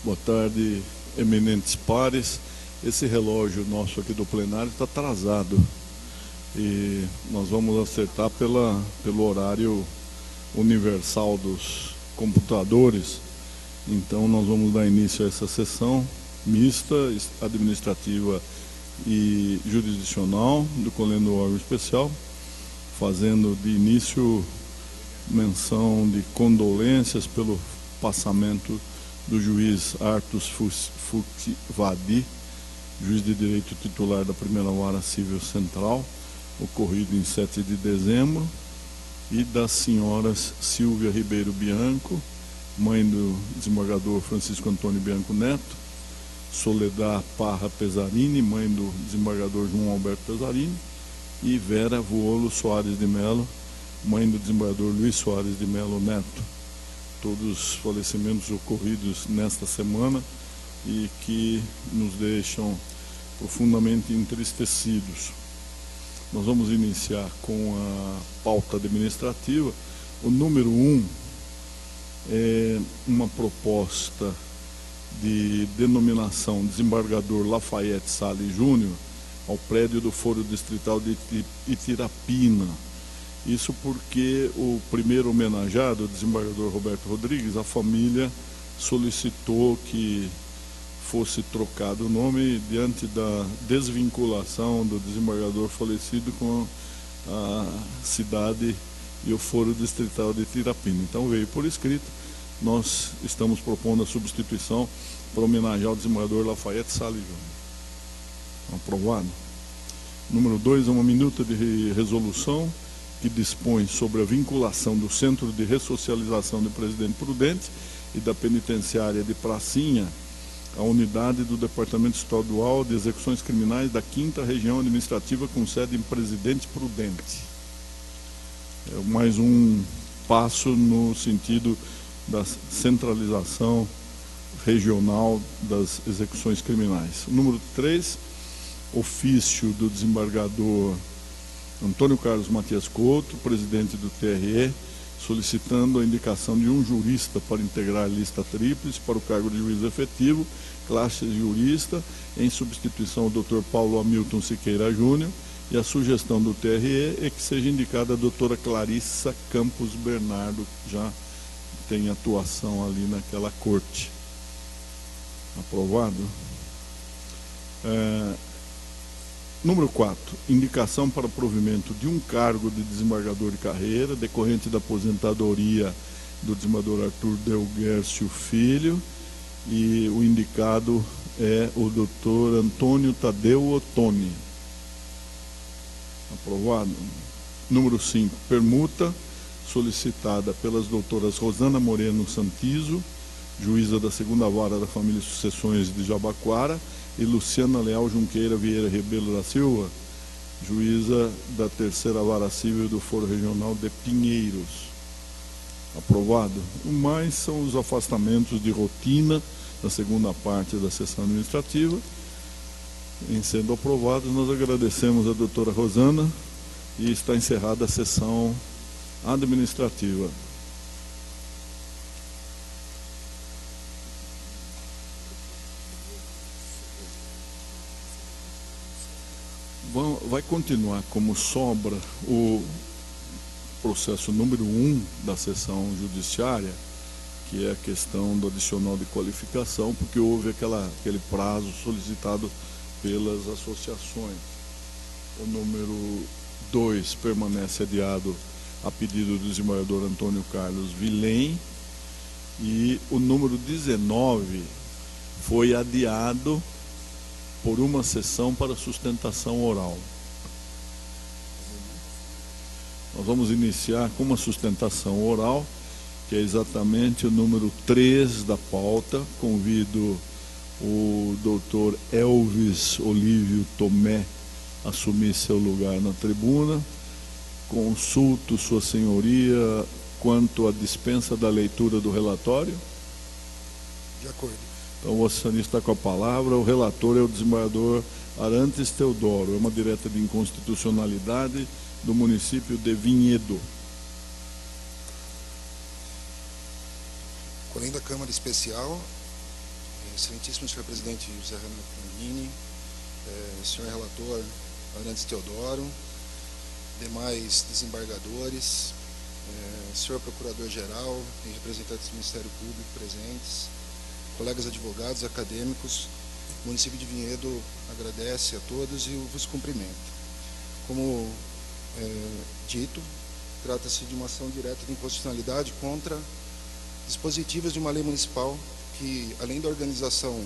Boa tarde, eminentes pares. Esse relógio nosso aqui do plenário está atrasado e nós vamos acertar pelo horário universal dos computadores. Então nós vamos dar início a essa sessão mista, administrativa e jurisdicional do Colégio Órgão Especial, fazendo de início menção de condolências pelo passamento do juiz Artus Fuctivadi, juiz de direito titular da Primeira Vara Civil Central, ocorrido em 7 de dezembro, e das senhoras Silvia Ribeiro Bianco, mãe do desembargador Francisco Antônio Bianco Neto, Soledad Parra Pesarini, mãe do desembargador João Alberto Pesarini, e Vera Vuolo Soares de Mello, mãe do desembargador Luiz Soares de Mello Neto. Todos os falecimentos ocorridos nesta semana e que nos deixam profundamente entristecidos. Nós vamos iniciar com a pauta administrativa. O número 1 é uma proposta de denominação desembargador Lafayette Salles Júnior ao prédio do Foro Distrital de Itirapina. Isso porque o primeiro homenageado, o desembargador Roberto Rodrigues, a família solicitou que fosse trocado o nome diante da desvinculação do desembargador falecido com a cidade e o Foro Distrital de Itirapina. Então veio por escrito, nós estamos propondo a substituição para homenagear o desembargador Lafayette Salles Júnior. Aprovado. Número 2, uma minuta de resolução que dispõe sobre a vinculação do Centro de Ressocialização de Presidente Prudente e da Penitenciária de Pracinha à unidade do Departamento Estadual de Execuções Criminais da 5ª Região Administrativa com sede em Presidente Prudente. É mais um passo no sentido da centralização regional das execuções criminais. Número 3, ofício do desembargador Antônio Carlos Matias Couto, presidente do TRE, solicitando a indicação de um jurista para integrar a lista tríplice para o cargo de juiz efetivo, classe jurista, em substituição ao Dr. Paulo Hamilton Siqueira Júnior, e a sugestão do TRE é que seja indicada a doutora Clarissa Campos Bernardo, que já tem atuação ali naquela corte. Aprovado? Número 4, indicação para provimento de um cargo de desembargador de carreira, decorrente da aposentadoria do desembargador Arthur Delguercio Filho, e o indicado é o Dr. Antônio Tadeu Ottoni. Aprovado. Número 5, permuta solicitada pelas doutoras Rosana Moreno Santizo, juíza da 2ª Vara da Família e Sucessões de Jabaquara, e Luciana Leal Junqueira Vieira Rebelo da Silva, juíza da 3ª Vara Civil do Foro Regional de Pinheiros. Aprovado. O mais são os afastamentos de rotina da 2ª parte da sessão administrativa. Em sendo aprovados, nós agradecemos a doutora Rosana e está encerrada a sessão administrativa. Vai continuar como sobra o processo número 1 da sessão judiciária, que é a questão do adicional de qualificação, porque houve aquele prazo solicitado pelas associações. O número 2 permanece adiado a pedido do desembargador Antônio Carlos Vilém, e o número 19 foi adiado por uma sessão para sustentação oral. Nós vamos iniciar com uma sustentação oral, que é exatamente o número 3 da pauta. Convido o doutor Elvis Olívio Tomé a assumir seu lugar na tribuna. Consulto Sua Senhoria quanto à dispensa da leitura do relatório. De acordo. Então, o acionista está com a palavra. O relator é o desembargador Arantes Teodoro. É uma direta de inconstitucionalidade do município de Vinhedo. Além da Câmara Especial, Excelentíssimo senhor presidente José Renato Nardini, senhor relator Arantes Teodoro, demais desembargadores, senhor procurador-geral e representantes do Ministério Público presentes, colegas advogados, acadêmicos, o município de Vinhedo agradece a todos e vos cumprimenta. Como dito, trata-se de uma ação direta de inconstitucionalidade contra dispositivos de uma lei municipal que, além da organização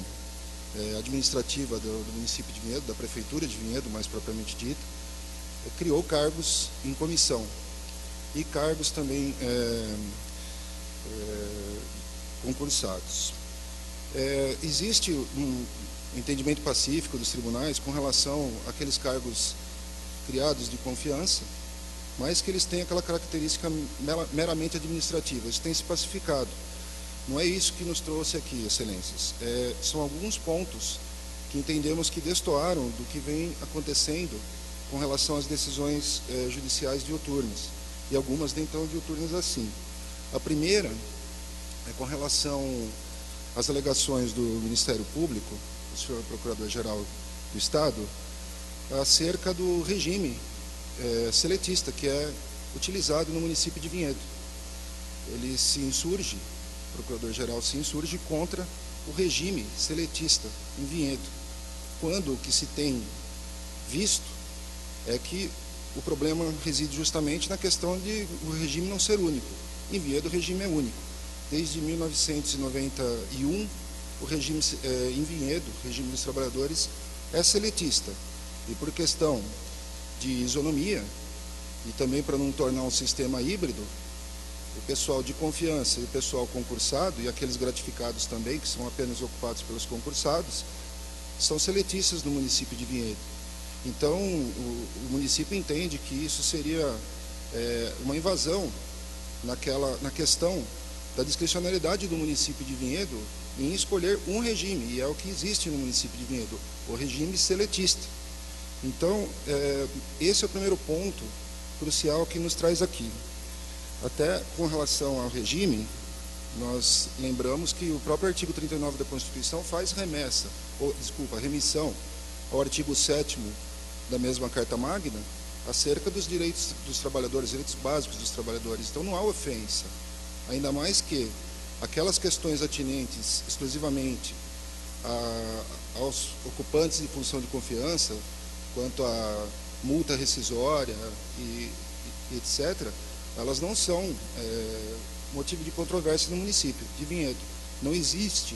administrativa do município de Vinhedo, da prefeitura de Vinhedo, mais propriamente dita, criou cargos em comissão e cargos também concursados. Existe um entendimento pacífico dos tribunais com relação àqueles cargos criados de confiança, mas que eles têm aquela característica meramente administrativa. Isso tem se pacificado. Não é isso que nos trouxe aqui, excelências. São alguns pontos que entendemos que destoaram do que vem acontecendo com relação às decisões judiciais diuturnas, e algumas nem tão diuturnas assim. A primeira é com relação às alegações do Ministério Público, do senhor Procurador-Geral do Estado, acerca do regime seletista que é utilizado no município de Vinhedo. Ele se insurge, o Procurador-Geral se insurge contra o regime seletista em Vinhedo, quando o que se tem visto é que o problema reside justamente na questão de o regime não ser único. Em Vinhedo o regime é único. Desde 1991, o regime em Vinhedo, o regime dos trabalhadores, é seletista. E por questão de isonomia, e também para não tornar um sistema híbrido, o pessoal de confiança e o pessoal concursado, e aqueles gratificados também, que são apenas ocupados pelos concursados, são seletistas no município de Vinhedo. Então, o município entende que isso seria uma invasão na questão da discricionalidade do município de Vinhedo em escolher um regime, e é o que existe no município de Vinhedo, o regime seletista. Então, esse é o primeiro ponto crucial que nos traz aqui. Até com relação ao regime, nós lembramos que o próprio artigo 39 da Constituição faz remissão ao artigo 7º da mesma Carta Magna, acerca dos direitos dos trabalhadores, direitos básicos dos trabalhadores. Então não há ofensa, ainda mais que aquelas questões atinentes exclusivamente aos ocupantes de função de confiança, quanto à multa rescisória e etc., elas não são motivo de controvérsia no município de Vinhedo. Não existe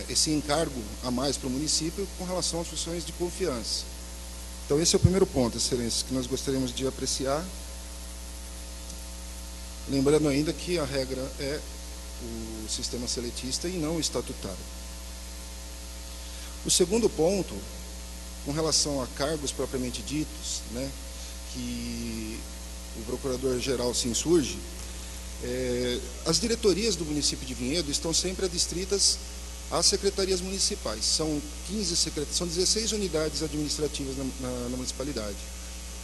esse encargo a mais para o município com relação às funções de confiança. Então esse é o primeiro ponto, excelências, que nós gostaríamos de apreciar. Lembrando ainda que a regra é o sistema seletista e não o estatutário. O segundo ponto, com relação a cargos propriamente ditos, que o Procurador-Geral se insurge, as diretorias do município de Vinhedo estão sempre adstritas às secretarias municipais. São 16 unidades administrativas na municipalidade,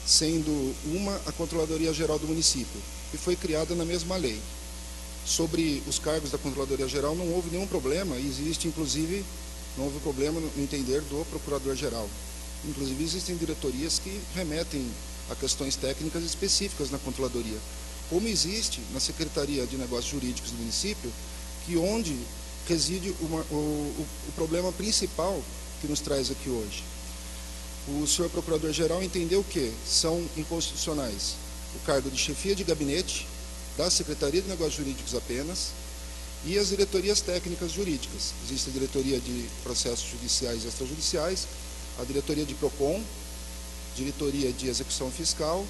sendo uma a Controladoria Geral do município, que foi criada na mesma lei. Sobre os cargos da Controladoria Geral não houve nenhum problema, e existe, inclusive, não houve problema no entender do Procurador-Geral. Inclusive, existem diretorias que remetem a questões técnicas específicas na Controladoria, como existe na Secretaria de Negócios Jurídicos do município, que onde reside o problema principal que nos traz aqui hoje. O senhor Procurador-Geral entendeu que são inconstitucionais o cargo de chefia de gabinete da Secretaria de Negócios Jurídicos apenas e as diretorias técnicas jurídicas. Existe a diretoria de processos judiciais e extrajudiciais, a diretoria de PROCON, diretoria de execução fiscal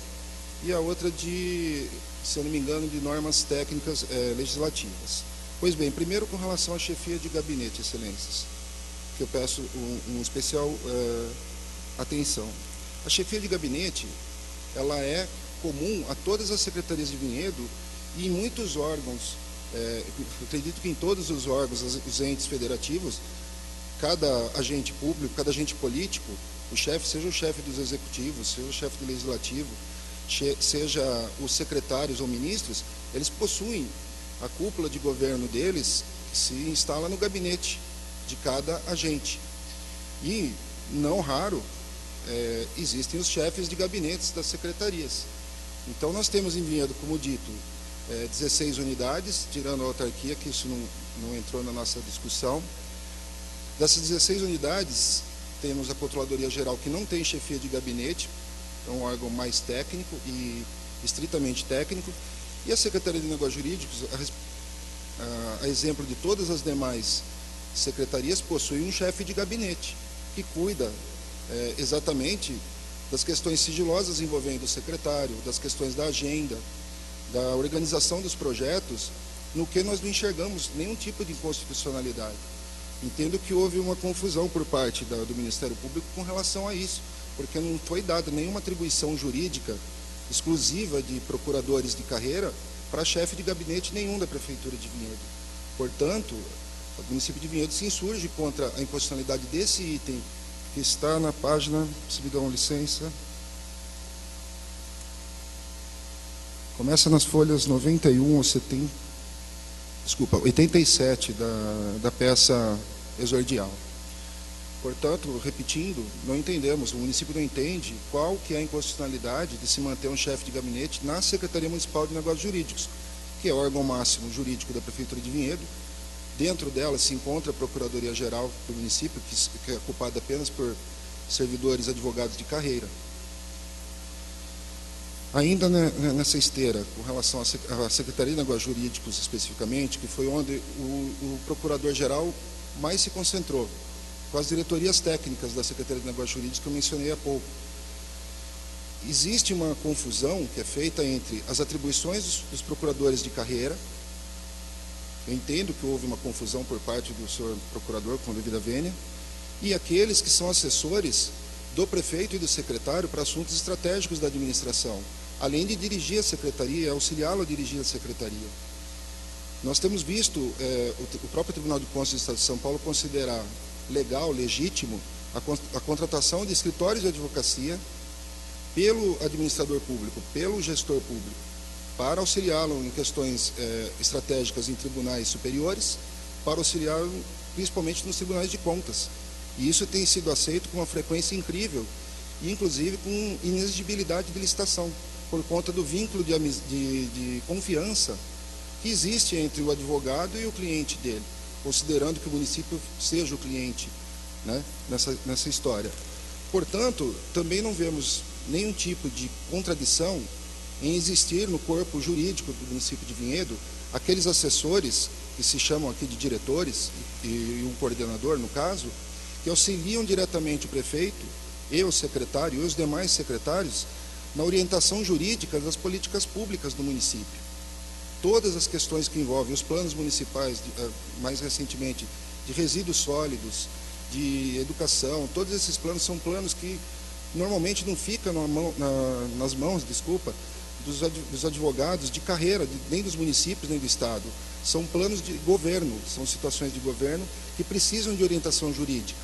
e a outra de, se eu não me engano, de normas técnicas legislativas. Pois bem, primeiro com relação à chefia de gabinete, excelências, que eu peço um especial atenção. A chefia de gabinete, ela é comum a todas as secretarias de Vinhedo e em muitos órgãos, eu acredito que em todos os órgãos, os entes federativos, cada agente público, cada agente político, o chefe, seja o chefe dos executivos, seja o chefe do legislativo, seja os secretários ou ministros, eles possuem a cúpula de governo deles se instala no gabinete de cada agente. E, não raro, existem os chefes de gabinetes das secretarias. Então, nós temos em Vinhedo, como dito, 16 unidades, tirando a autarquia, que isso não entrou na nossa discussão. Dessas 16 unidades, temos a Controladoria Geral, que não tem chefia de gabinete, é um órgão mais técnico e estritamente técnico, e a Secretaria de Negócios Jurídicos, a exemplo de todas as demais secretarias, possui um chefe de gabinete, que cuida exatamente das questões sigilosas envolvendo o secretário, das questões da agenda, da organização dos projetos, no que nós não enxergamos nenhum tipo de inconstitucionalidade. Entendo que houve uma confusão por parte do Ministério Público com relação a isso, porque não foi dada nenhuma atribuição jurídica exclusiva de procuradores de carreira para chefe de gabinete nenhum da Prefeitura de Vinhedo. Portanto, o município de Vinhedo se insurge contra a inconstitucionalidade desse item, que está na página, se me dão licença, começa nas folhas 91 ou 70, desculpa, 87 da peça exordial. Portanto, repetindo, não entendemos, o município não entende qual que é a inconstitucionalidade de se manter um chefe de gabinete na Secretaria Municipal de Negócios Jurídicos, que é o órgão máximo jurídico da Prefeitura de Vinhedo. Dentro dela se encontra a Procuradoria-Geral do município, que é ocupada apenas por servidores advogados de carreira. Ainda nessa esteira, com relação à Secretaria de Negócios Jurídicos especificamente, que foi onde o Procurador-Geral mais se concentrou, com as diretorias técnicas da Secretaria de Negócios Jurídicos que eu mencionei há pouco. Existe uma confusão que é feita entre as atribuições dos procuradores de carreira. Eu entendo que houve uma confusão por parte do senhor procurador, com devida vênia, e aqueles que são assessores do prefeito e do secretário para assuntos estratégicos da administração, além de dirigir a secretaria e auxiliá-lo a dirigir a secretaria. Nós temos visto o próprio Tribunal de Contas do Estado de São Paulo considerar legal, legítimo, a contratação de escritórios de advocacia pelo administrador público, pelo gestor público, para auxiliá-lo em questões estratégicas em tribunais superiores, para auxiliá-lo principalmente nos tribunais de contas. E isso tem sido aceito com uma frequência incrível, e inclusive com inexigibilidade de licitação, por conta do vínculo de confiança que existe entre o advogado e o cliente dele, considerando que o município seja o cliente, né, nessa história. Portanto, também não vemos nenhum tipo de contradição em existir no corpo jurídico do município de Vinhedo aqueles assessores, que se chamam aqui de diretores, e um coordenador, no caso, que auxiliam diretamente o prefeito e o secretário e os demais secretários na orientação jurídica das políticas públicas do município. Todas as questões que envolvem os planos municipais, mais recentemente, de resíduos sólidos, de educação, todos esses planos são planos que normalmente não ficam nas mãos, dos advogados de carreira, nem dos municípios, nem do Estado. São planos de governo, são situações de governo que precisam de orientação jurídica.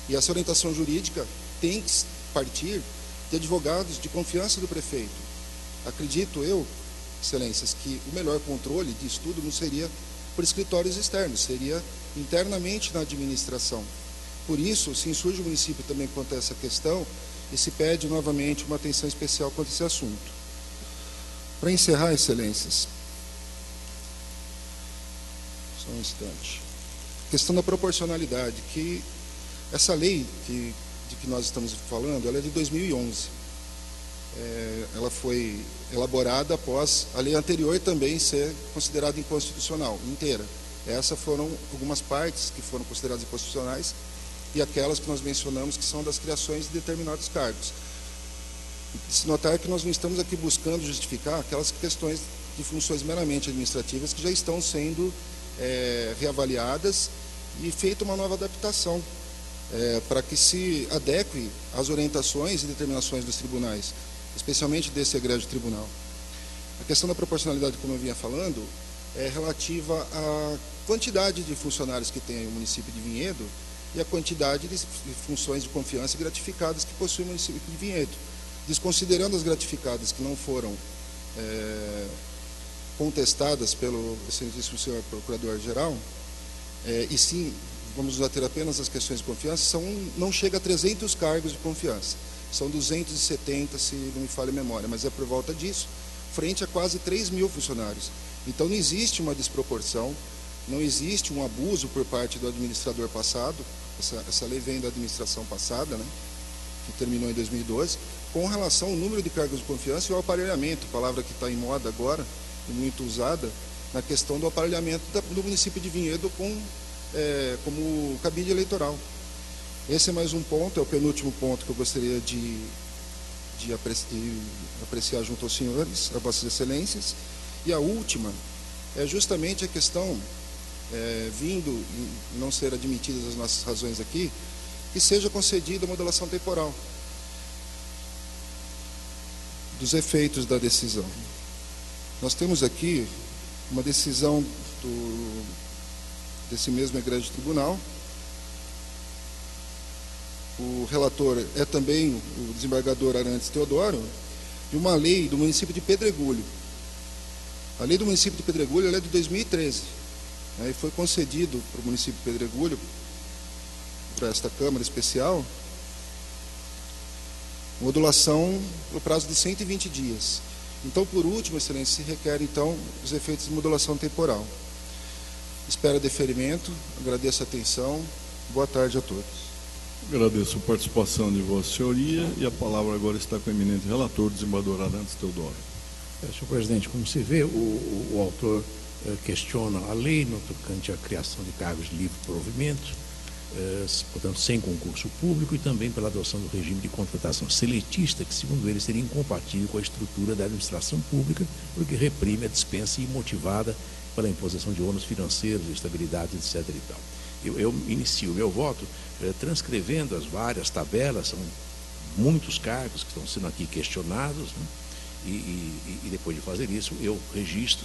E essa orientação jurídica tem que partir de advogados de confiança do prefeito. Acredito eu, excelências, que o melhor controle de estudo não seria por escritórios externos, seria internamente na administração. Por isso, se insurge o município também quanto a essa questão e se pede novamente uma atenção especial quanto a esse assunto. Para encerrar, excelências, só um instante. Questão da proporcionalidade, que essa lei de que nós estamos falando, ela é de 2011. Ela foi elaborada após a lei anterior também ser considerada inconstitucional, inteira. Essas foram algumas partes que foram consideradas inconstitucionais e aquelas que nós mencionamos que são das criações de determinados cargos. Se notar que nós não estamos aqui buscando justificar aquelas questões de funções meramente administrativas que já estão sendo reavaliadas e feita uma nova adaptação para que se adeque às orientações e determinações dos tribunais, especialmente desse egrégio tribunal. A questão da proporcionalidade, como eu vinha falando, é relativa à quantidade de funcionários que tem o município de Vinhedo e a quantidade de funções de confiança gratificadas que possui o município de Vinhedo. Desconsiderando as gratificadas que não foram contestadas pelo excelentíssimo senhor Procurador-Geral, e sim, vamos nos ater apenas às questões de confiança, não chega a 300 cargos de confiança, são 270, se não me falha a memória, mas é por volta disso, frente a quase 3.000 funcionários. Então não existe uma desproporção, não existe um abuso por parte do administrador passado, essa lei vem da administração passada, né, que terminou em 2012, com relação ao número de cargos de confiança e ao aparelhamento, palavra que está em moda agora, e muito usada, na questão do aparelhamento do município de Vinhedo como cabide eleitoral. Esse é mais um ponto, é o penúltimo ponto que eu gostaria de apreciar junto aos senhores, a vossas excelências. E a última é justamente a questão, vindo e não ser admitidas as nossas razões aqui, que seja concedida a modulação temporal dos efeitos da decisão. Nós temos aqui uma decisão desse mesmo egrégio tribunal. O relator é também o desembargador Arantes Teodoro, de uma lei do município de Pedregulho. A lei do município de Pedregulho ela é de 2013, e foi concedido para o município de Pedregulho, para esta Câmara Especial, modulação no prazo de 120 dias. Então, por último, excelência, se requer, então, os efeitos de modulação temporal. Espero deferimento, agradeço a atenção, boa tarde a todos. Agradeço a participação de Vossa Senhoria e a palavra agora está com o eminente relator, desembargador Arantes Teodoro. Senhor presidente, como se vê, o autor questiona a lei no tocante à criação de cargos de livre provimento, portanto, sem concurso público, e também pela adoção do regime de contratação seletista, que, segundo ele, seria incompatível com a estrutura da administração pública, porque reprime a dispensa imotivada pela imposição de ônus financeiros, estabilidade, etc. e tal. Eu inicio o meu voto transcrevendo as várias tabelas, são muitos cargos que estão sendo aqui questionados, né? E depois de fazer isso, eu registro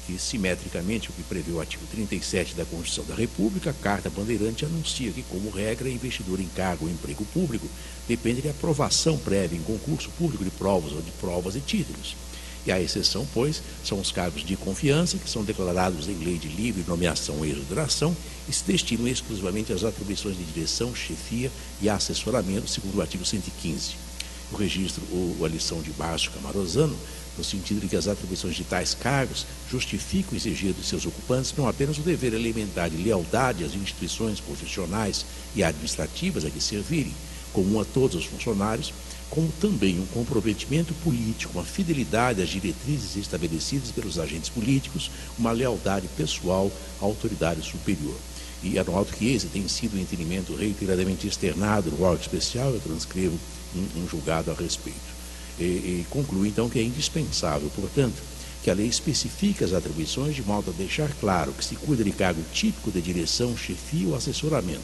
que, simetricamente, o que prevê o artigo 37 da Constituição da República, a Carta Bandeirante anuncia que, como regra, investidor em cargo ou emprego público depende de aprovação prévia em concurso público de provas ou de provas e títulos. E a exceção, pois, são os cargos de confiança, que são declarados em lei de livre nomeação e exoneração e se destinam exclusivamente às atribuições de direção, chefia e assessoramento, segundo o artigo 115. Eu registro a lição de Márcio Camarosano, no sentido de que as atribuições de tais cargos justificam exigir dos seus ocupantes não apenas o dever elementar de lealdade às instituições profissionais e administrativas a que servirem, comum a todos os funcionários, como também um comprometimento político, uma fidelidade às diretrizes estabelecidas pelos agentes políticos, uma lealdade pessoal à autoridade superior. E anoto que esse tem sido o entendimento reiteradamente externado no órgão especial, eu transcrevo um julgado a respeito. E concluo, então, que é indispensável, portanto, que a lei especifique as atribuições de modo a deixar claro que se cuida de cargo típico de direção, chefia ou assessoramento,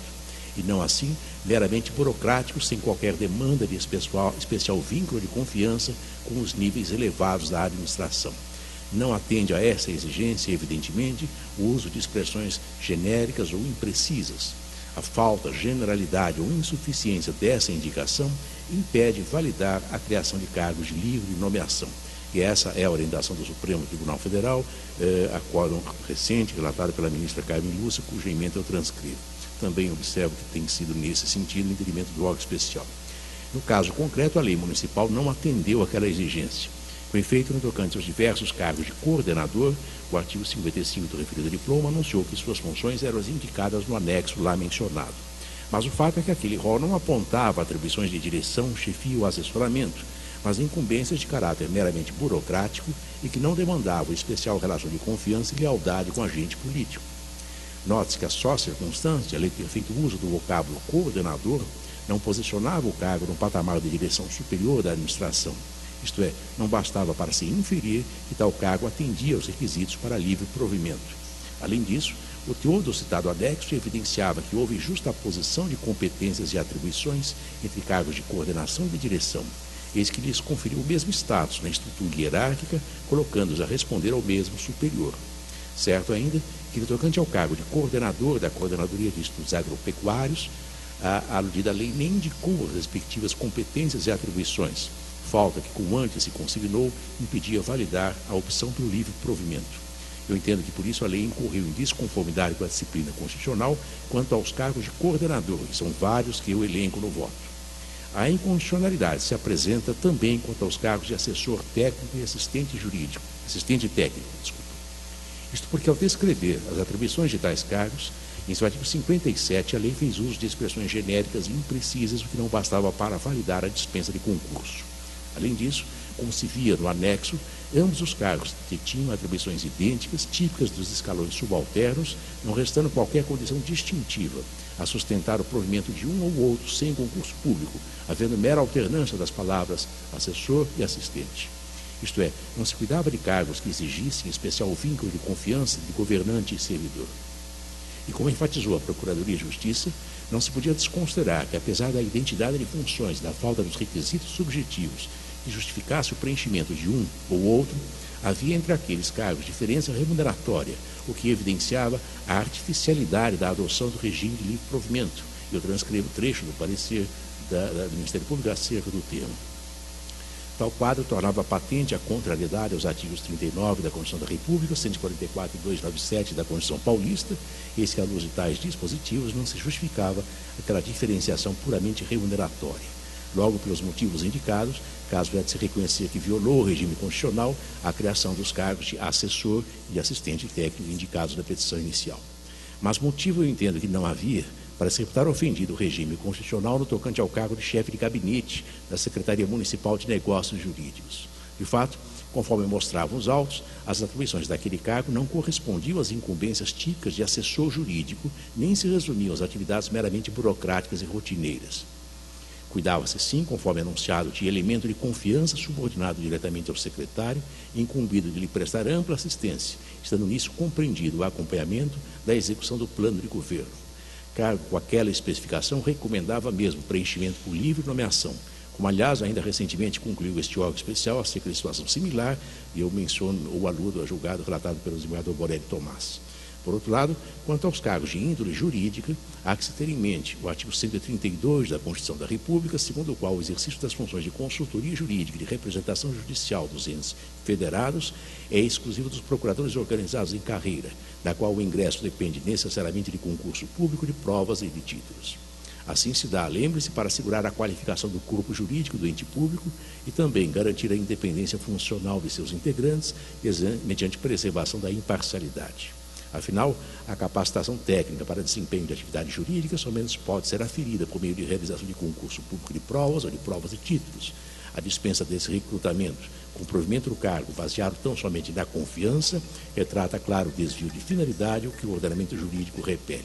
e não assim meramente burocrático, sem qualquer demanda de especial vínculo de confiança com os níveis elevados da administração. Não atende a essa exigência, evidentemente, o uso de expressões genéricas ou imprecisas. A falta, generalidade ou insuficiência dessa indicação impede validar a criação de cargos de livre nomeação. E essa é a orientação do Supremo Tribunal Federal, acórdão recente, relatado pela ministra Carmen Lúcia, cuja emenda eu transcrevo. Também observo que tem sido nesse sentido o entendimento do órgão especial. No caso concreto, a lei municipal não atendeu àquela exigência. Com efeito, no tocante aos diversos cargos de coordenador, o artigo 55 do referido diploma anunciou que suas funções eram as indicadas no anexo lá mencionado. Mas o fato é que aquele rol não apontava atribuições de direção, chefia ou assessoramento, mas incumbências de caráter meramente burocrático e que não demandavam especial relação de confiança e lealdade com o agente político. Note-se que a só circunstância, além de ter feito uso do vocábulo coordenador, não posicionava o cargo no patamar de direção superior da administração. Isto é, não bastava para se inferir que tal cargo atendia aos requisitos para livre provimento. Além disso, o teor do citado anexo evidenciava que houve justaposição de competências e atribuições entre cargos de coordenação e de direção, eis que lhes conferiu o mesmo status na estrutura hierárquica, colocando-os a responder ao mesmo superior. Certo ainda que, no tocante ao cargo de coordenador da Coordenadoria de Estudos Agropecuários, a aludida lei nem indicou as respectivas competências e atribuições, falta que, como antes se consignou, impedia validar a opção pelo livre provimento. Eu entendo que, por isso, a lei incorreu em desconformidade com a disciplina constitucional quanto aos cargos de coordenador, e são vários que eu elenco no voto. A inconstitucionalidade se apresenta também quanto aos cargos de assessor técnico e assistente técnico. Isto porque, ao descrever as atribuições de tais cargos, em seu artigo 57, a lei fez uso de expressões genéricas e imprecisas, o que não bastava para validar a dispensa de concurso. Além disso, como se via no anexo, ambos os cargos tinham atribuições idênticas, típicas dos escalões subalternos, não restando qualquer condição distintiva a sustentar o provimento de um ou outro sem concurso público, havendo mera alternância das palavras assessor e assistente. Isto é, não se cuidava de cargos que exigissem especial vínculo de confiança de governante e servidor. E como enfatizou a Procuradoria de Justiça, não se podia desconsiderar que, apesar da identidade de funções e da falta dos requisitos subjetivos que justificasse o preenchimento de um ou outro, havia entre aqueles cargos diferença remuneratória, o que evidenciava a artificialidade da adoção do regime de livre provimento. Eu transcrevo trecho do parecer do Ministério Público acerca do tema. Tal quadro tornava patente a contrariedade aos artigos 39 da Constituição da República, 144 e 297 da Constituição Paulista, e que, à luz de tais dispositivos, não se justificava aquela diferenciação puramente remuneratória. Logo, pelos motivos indicados, caso é de se reconhecer que violou o regime constitucional, a criação dos cargos de assessor e assistente técnico indicados na petição inicial. Mas motivo eu entendo que não havia para se reputar ofendido o regime constitucional no tocante ao cargo de chefe de gabinete da Secretaria Municipal de Negócios Jurídicos. De fato, conforme mostravam os autos, as atribuições daquele cargo não correspondiam às incumbências típicas de assessor jurídico, nem se resumiam às atividades meramente burocráticas e rotineiras. Cuidava-se, sim, conforme anunciado, de elemento de confiança subordinado diretamente ao secretário, incumbido de lhe prestar ampla assistência, estando nisso compreendido o acompanhamento da execução do plano de governo. Cargo com aquela especificação recomendava mesmo preenchimento por livre nomeação, como, aliás, ainda recentemente concluiu este órgão especial acerca de situação similar, e eu menciono ou aludo a julgado relatado pelo desembargador Borelli Tomás. Por outro lado, quanto aos cargos de índole jurídica, há que se ter em mente o artigo 132 da Constituição da República, segundo o qual o exercício das funções de consultoria jurídica e de representação judicial dos entes federados é exclusivo dos procuradores organizados em carreira, da qual o ingresso depende necessariamente de concurso público de provas e de títulos. Assim se dá, lembre-se, para assegurar a qualificação do corpo jurídico do ente público e também garantir a independência funcional de seus integrantes, mediante preservação da imparcialidade. Afinal, a capacitação técnica para desempenho de atividade jurídica somente pode ser aferida por meio de realização de concurso público de provas ou de provas e títulos. A dispensa desse recrutamento com provimento do cargo baseado tão somente na confiança retrata claro o desvio de finalidade, o que o ordenamento jurídico repele.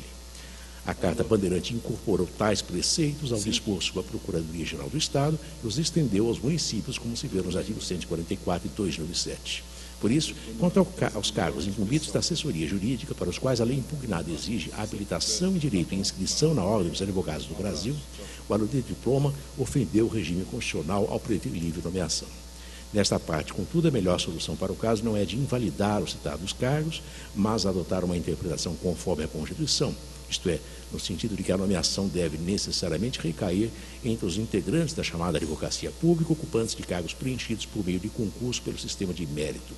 A Carta Bandeirante incorporou tais preceitos ao dispor sobre a Procuradoria-Geral do Estado e os estendeu aos municípios, como se vê nos artigos 144 e 297. Por isso, quanto aos cargos incumbidos da assessoria jurídica, para os quais a lei impugnada exige habilitação e direito à inscrição na Ordem dos Advogados do Brasil, o aludido diploma ofendeu o regime constitucional ao prever livre nomeação. Nesta parte, contudo, a melhor solução para o caso não é de invalidar os citados cargos, mas adotar uma interpretação conforme a Constituição, isto é, no sentido de que a nomeação deve necessariamente recair entre os integrantes da chamada advocacia pública, ocupantes de cargos preenchidos por meio de concurso pelo sistema de mérito.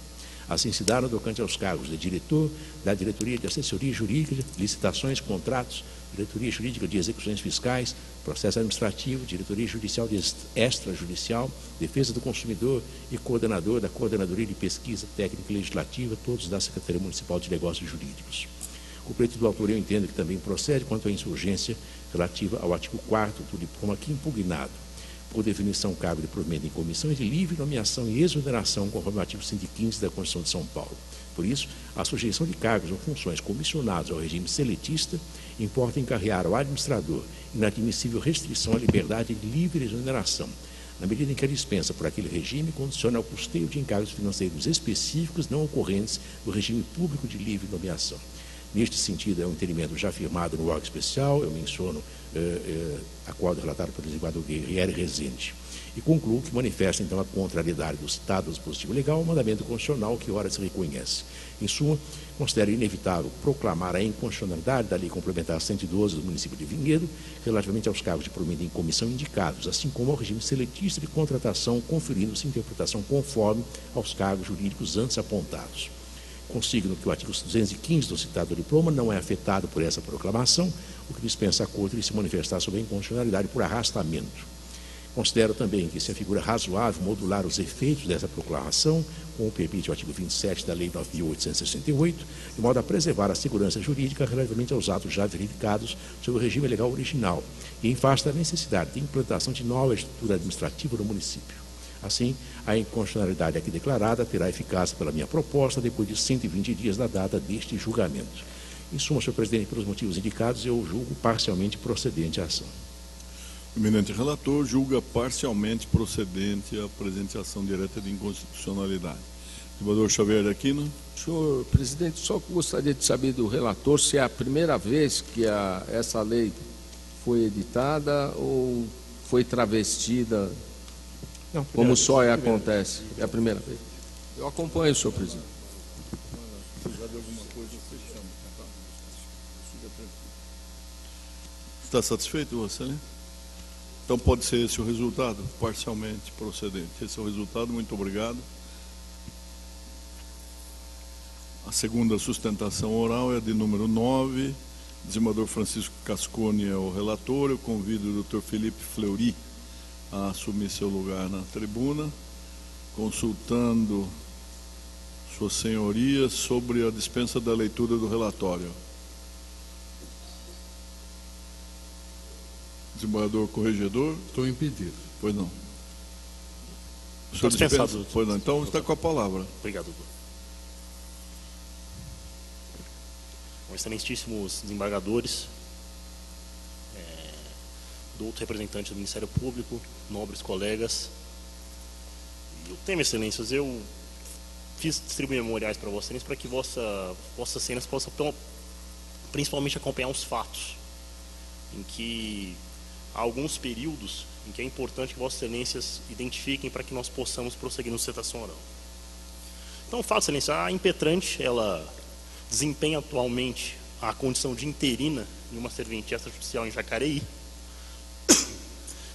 Assim se dá no tocante aos cargos de diretor, da diretoria de assessoria jurídica, licitações, contratos, diretoria jurídica de execuções fiscais, processo administrativo, diretoria judicial de extrajudicial, defesa do consumidor e coordenador da Coordenadoria de Pesquisa Técnica e Legislativa, todos da Secretaria Municipal de Negócios Jurídicos. O pleito do autor eu entendo que também procede quanto à insurgência relativa ao artigo 4º do diploma aqui impugnado. Por definição, cargo de provimento em comissão é de livre nomeação e exoneração conforme o artigo 115 da Constituição de São Paulo. Por isso, a sujeição de cargos ou funções comissionados ao regime seletista importa encarregar ao administrador inadmissível restrição à liberdade de livre exoneração, na medida em que a dispensa por aquele regime condiciona ao custeio de encargos financeiros específicos não ocorrentes do regime público de livre nomeação. Neste sentido, é um entendimento já firmado no órgão especial, eu menciono acordo relatado pelo desembargador Guerrieri Rezende. E concluo que manifesta, então, a contrariedade do citado dispositivo legal ao mandamento constitucional que ora se reconhece. Em suma, considero inevitável proclamar a inconstitucionalidade da Lei Complementar 112 do município de Vinhedo, relativamente aos cargos de provimento em comissão indicados, assim como ao regime seletista de contratação, conferindo-se interpretação conforme aos cargos jurídicos antes apontados. Consigno que o artigo 215 do citado diploma não é afetado por essa proclamação, o que dispensa a Corte de se manifestar sobre a inconstitucionalidade por arrastamento. Considero também que se afigura razoável modular os efeitos dessa proclamação, como permite o artigo 27 da Lei 9.868, de modo a preservar a segurança jurídica relativamente aos atos já verificados sobre o regime legal original e em face da necessidade de implantação de nova estrutura administrativa no município. Assim, a inconstitucionalidade aqui declarada terá eficácia pela minha proposta depois de 120 dias da data deste julgamento. Em suma, senhor presidente, pelos motivos indicados, eu julgo parcialmente procedente a ação. O eminente relator julga parcialmente procedente a presente ação direta de inconstitucionalidade. Desembargador Xavier Aquino. Senhor presidente, só gostaria de saber do relator se é a primeira vez que essa lei foi editada ou foi travestida, Não, como só acontece. É a primeira vez. Eu acompanho, senhor presidente. Se precisar de alguma coisa, você chama. Está satisfeito, Vossa Excelência? Então pode ser esse o resultado, parcialmente procedente. Esse é o resultado, muito obrigado. A segunda sustentação oral é de número 9. Desembargador Francisco Cascone é o relator. Eu convido o doutor Felipe Fleury a assumir seu lugar na tribuna, consultando Sua Senhoria sobre a dispensa da leitura do relatório. Desembargador Corregedor. Estou impedido. Pois não. O senhor dispensa? Pois não. Então está com a palavra. Obrigado, doutor. Bom, excelentíssimos desembargadores, doutor representante do Ministério Público, nobres colegas. E o tema, excelências, eu fiz distribuir memoriais para Vossa Excelência para que Vossas Excelências possam principalmente acompanhar os fatos, em que há alguns períodos em que é importante que Vossas Excelências identifiquem para que nós possamos prosseguir no sustentação oral. Então, o fato, Excelência, a impetrante, ela desempenha atualmente a condição de interina em uma serventia extrajudicial em Jacareí.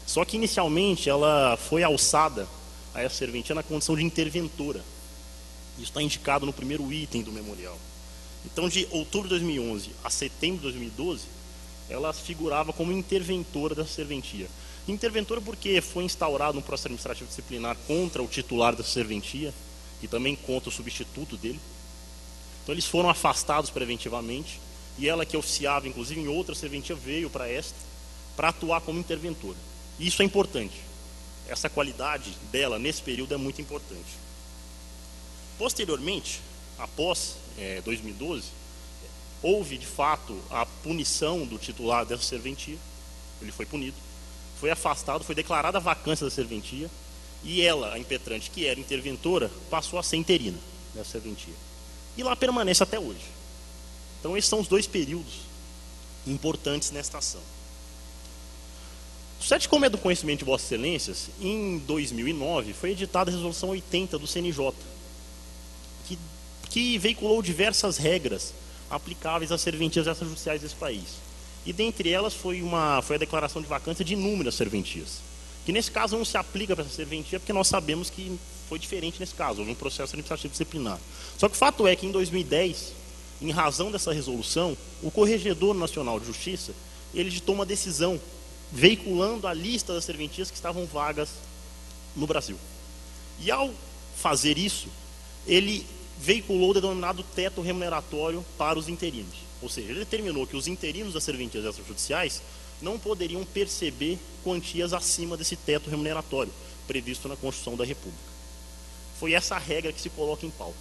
Só que, inicialmente, ela foi alçada a essa serventia na condição de interventora. Isso está indicado no primeiro item do memorial. Então, de outubro de 2011 a setembro de 2012, ela figurava como interventora da serventia. Interventora porque foi instaurado um processo administrativo disciplinar contra o titular da serventia e também contra o substituto dele. Então eles foram afastados preventivamente e ela, que oficiava inclusive em outra serventia, veio para esta para atuar como interventora. E isso é importante. Essa qualidade dela nesse período é muito importante. Posteriormente, após 2012, houve, de fato, a punição do titular dessa serventia. Ele foi punido, foi afastado, foi declarada a vacância da serventia e ela, a impetrante, que era interventora, passou a ser interina dessa serventia. E lá permanece até hoje. Então, esses são os dois períodos importantes nesta ação. Sete, como é do conhecimento de Vossas Excelências, em 2009 foi editada a Resolução 80 do CNJ, que veiculou diversas regras aplicáveis às serventias extrajudiciais desse país. E dentre elas foi a declaração de vacância de inúmeras serventias, que nesse caso não se aplica para essa serventia, porque nós sabemos que foi diferente nesse caso, houve um processo administrativo disciplinar. Só que o fato é que em 2010, em razão dessa resolução, o Corregedor Nacional de Justiça, ele ditou uma decisão veiculando a lista das serventias que estavam vagas no Brasil. E ao fazer isso, ele veiculou o denominado teto remuneratório para os interinos. Ou seja, ele determinou que os interinos das serventias extrajudiciais não poderiam perceber quantias acima desse teto remuneratório previsto na Constituição da República. Foi essa a regra que se coloca em pauta.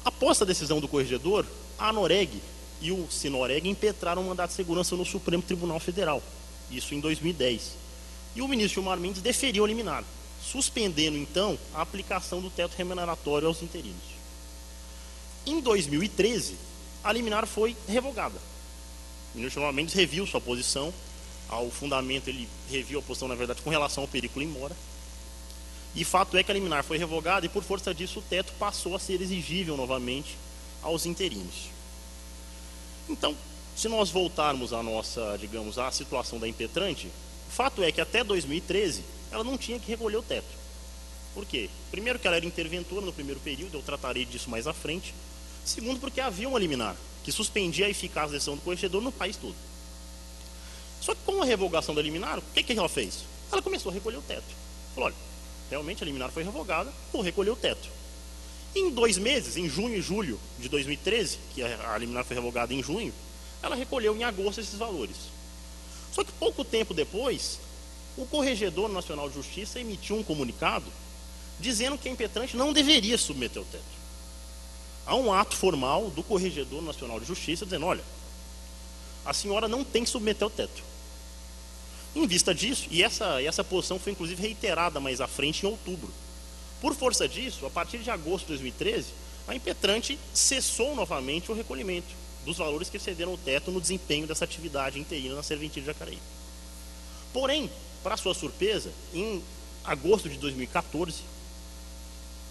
Após a decisão do Corregedor, a ANOREG e o SINOREG impetraram um mandato de segurança no Supremo Tribunal Federal, isso em 2010. E o ministro Gilmar Mendes deferiu a liminar, suspendendo então a aplicação do teto remuneratório aos interinos. Em 2013, a liminar foi revogada. O ministro Gilmar Mendes reviu sua posição ao fundamento, ele reviu a posição, na verdade, com relação ao perículo em mora. E fato é que a liminar foi revogada e, por força disso, o teto passou a ser exigível novamente aos interinos. Então, se nós voltarmos à nossa, digamos, à situação da impetrante, o fato é que até 2013 ela não tinha que recolher o teto. Por quê? Primeiro, que ela era interventora no primeiro período, eu tratarei disso mais à frente. Segundo, porque havia uma liminar que suspendia a eficácia da decisão do corregedor no país todo. Só que com a revogação da liminar, o que ela fez? Ela começou a recolher o teto. Falou, olha, realmente a liminar foi revogada, vou recolher o teto. Em 2 meses, em junho e julho de 2013, que a liminar foi revogada em junho, ela recolheu em agosto esses valores. Só que pouco tempo depois, o Corregedor Nacional de Justiça emitiu um comunicado dizendo que a impetrante não deveria submeter o teto. Há um ato formal do Corregedor Nacional de Justiça dizendo, olha, a senhora não tem que submeter o teto. Em vista disso, e essa posição foi inclusive reiterada mais à frente em outubro. Por força disso, a partir de agosto de 2013, a impetrante cessou novamente o recolhimento dos valores que excederam o teto no desempenho dessa atividade interina na Serventia de Jacareí. Porém, para sua surpresa, em agosto de 2014,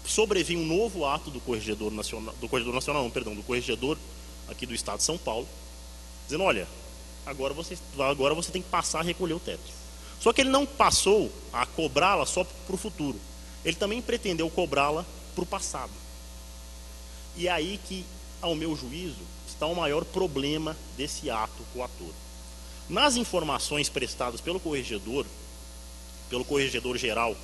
sobreveio um novo ato do Corregedor aqui do Estado de São Paulo, dizendo, olha, agora você tem que passar a recolher o teto. Só que ele não passou a cobrá-la só para o futuro. Ele também pretendeu cobrá-la para o passado. E é aí que, ao meu juízo, está o maior problema desse ato coator. Nas informações prestadas pelo Corregedor Geral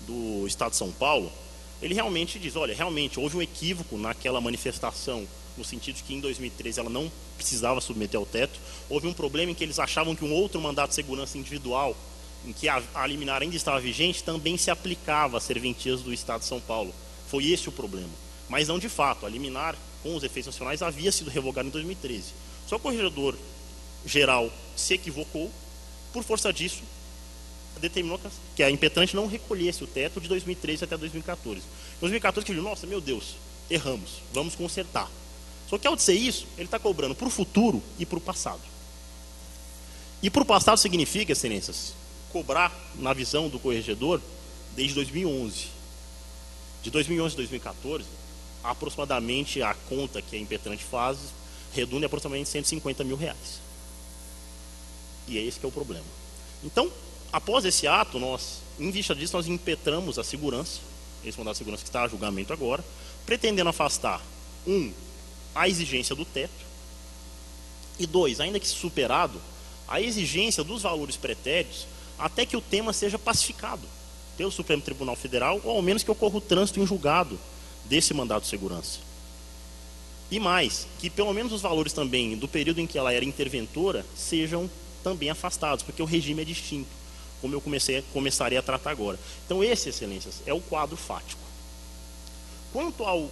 do Estado de São Paulo, ele realmente diz, olha, realmente houve um equívoco naquela manifestação, no sentido de que em 2013 ela não precisava submeter ao teto. Houve um problema em que eles achavam que um outro mandato de segurança individual, em que a liminar ainda estava vigente, também se aplicava às serventias do Estado de São Paulo. Foi esse o problema. Mas não de fato, a liminar, com os efeitos nacionais, havia sido revogada em 2013. Só que o Corregedor Geral se equivocou, por força disso, determinou que a impetrante não recolhesse o teto de 2013 até 2014. Em 2014, que ele disse, nossa, meu Deus, erramos, vamos consertar. Só que ao dizer isso, ele está cobrando para o futuro e para o passado. E para o passado significa, excelências, cobrar, na visão do corregedor, desde 2011. De 2011 a 2014, aproximadamente a conta que a impetrante faz redunda em aproximadamente R$150 mil. E é esse que é o problema. Então, após esse ato, em vista disso, nós impetramos a segurança, esse mandado de segurança que está a julgamento agora, pretendendo afastar, a exigência do teto, e 2, ainda que superado, a exigência dos valores pretéritos, até que o tema seja pacificado pelo Supremo Tribunal Federal, ou ao menos que ocorra o trânsito em julgado desse mandado de segurança. E mais, que pelo menos os valores também do período em que ela era interventora sejam também afastados, porque o regime é distinto, como eu começarei a tratar agora. Então esse, excelências, é o quadro fático.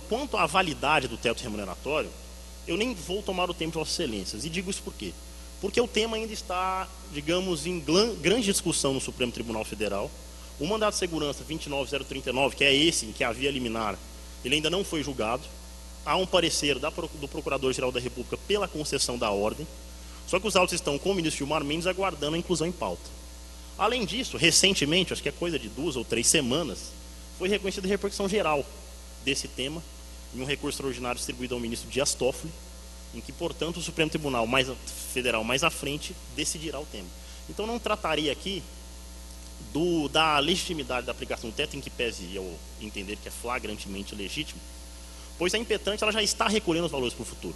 Quanto à validade do teto remuneratório, eu nem vou tomar o tempo de Vossas Excelências, e digo isso por quê? Porque o tema ainda está, digamos, em grande discussão no Supremo Tribunal Federal. O mandado de segurança 29039, que é esse em que havia liminar, ele ainda não foi julgado. Há um parecer do Procurador-Geral da República pela concessão da ordem, só que os autos estão com o ministro Gilmar Mendes aguardando a inclusão em pauta. Além disso, recentemente, acho que é coisa de 2 ou 3 semanas, foi reconhecida a repercussão geral desse tema em um recurso extraordinário distribuído ao ministro Dias Toffoli, em que, portanto, o Supremo Tribunal Federal mais à frente decidirá o tema. Então, não tratarei aqui da legitimidade da aplicação do teto, em que pese eu entender que é flagrantemente legítimo, pois a impetrante ela já está recolhendo os valores para o futuro.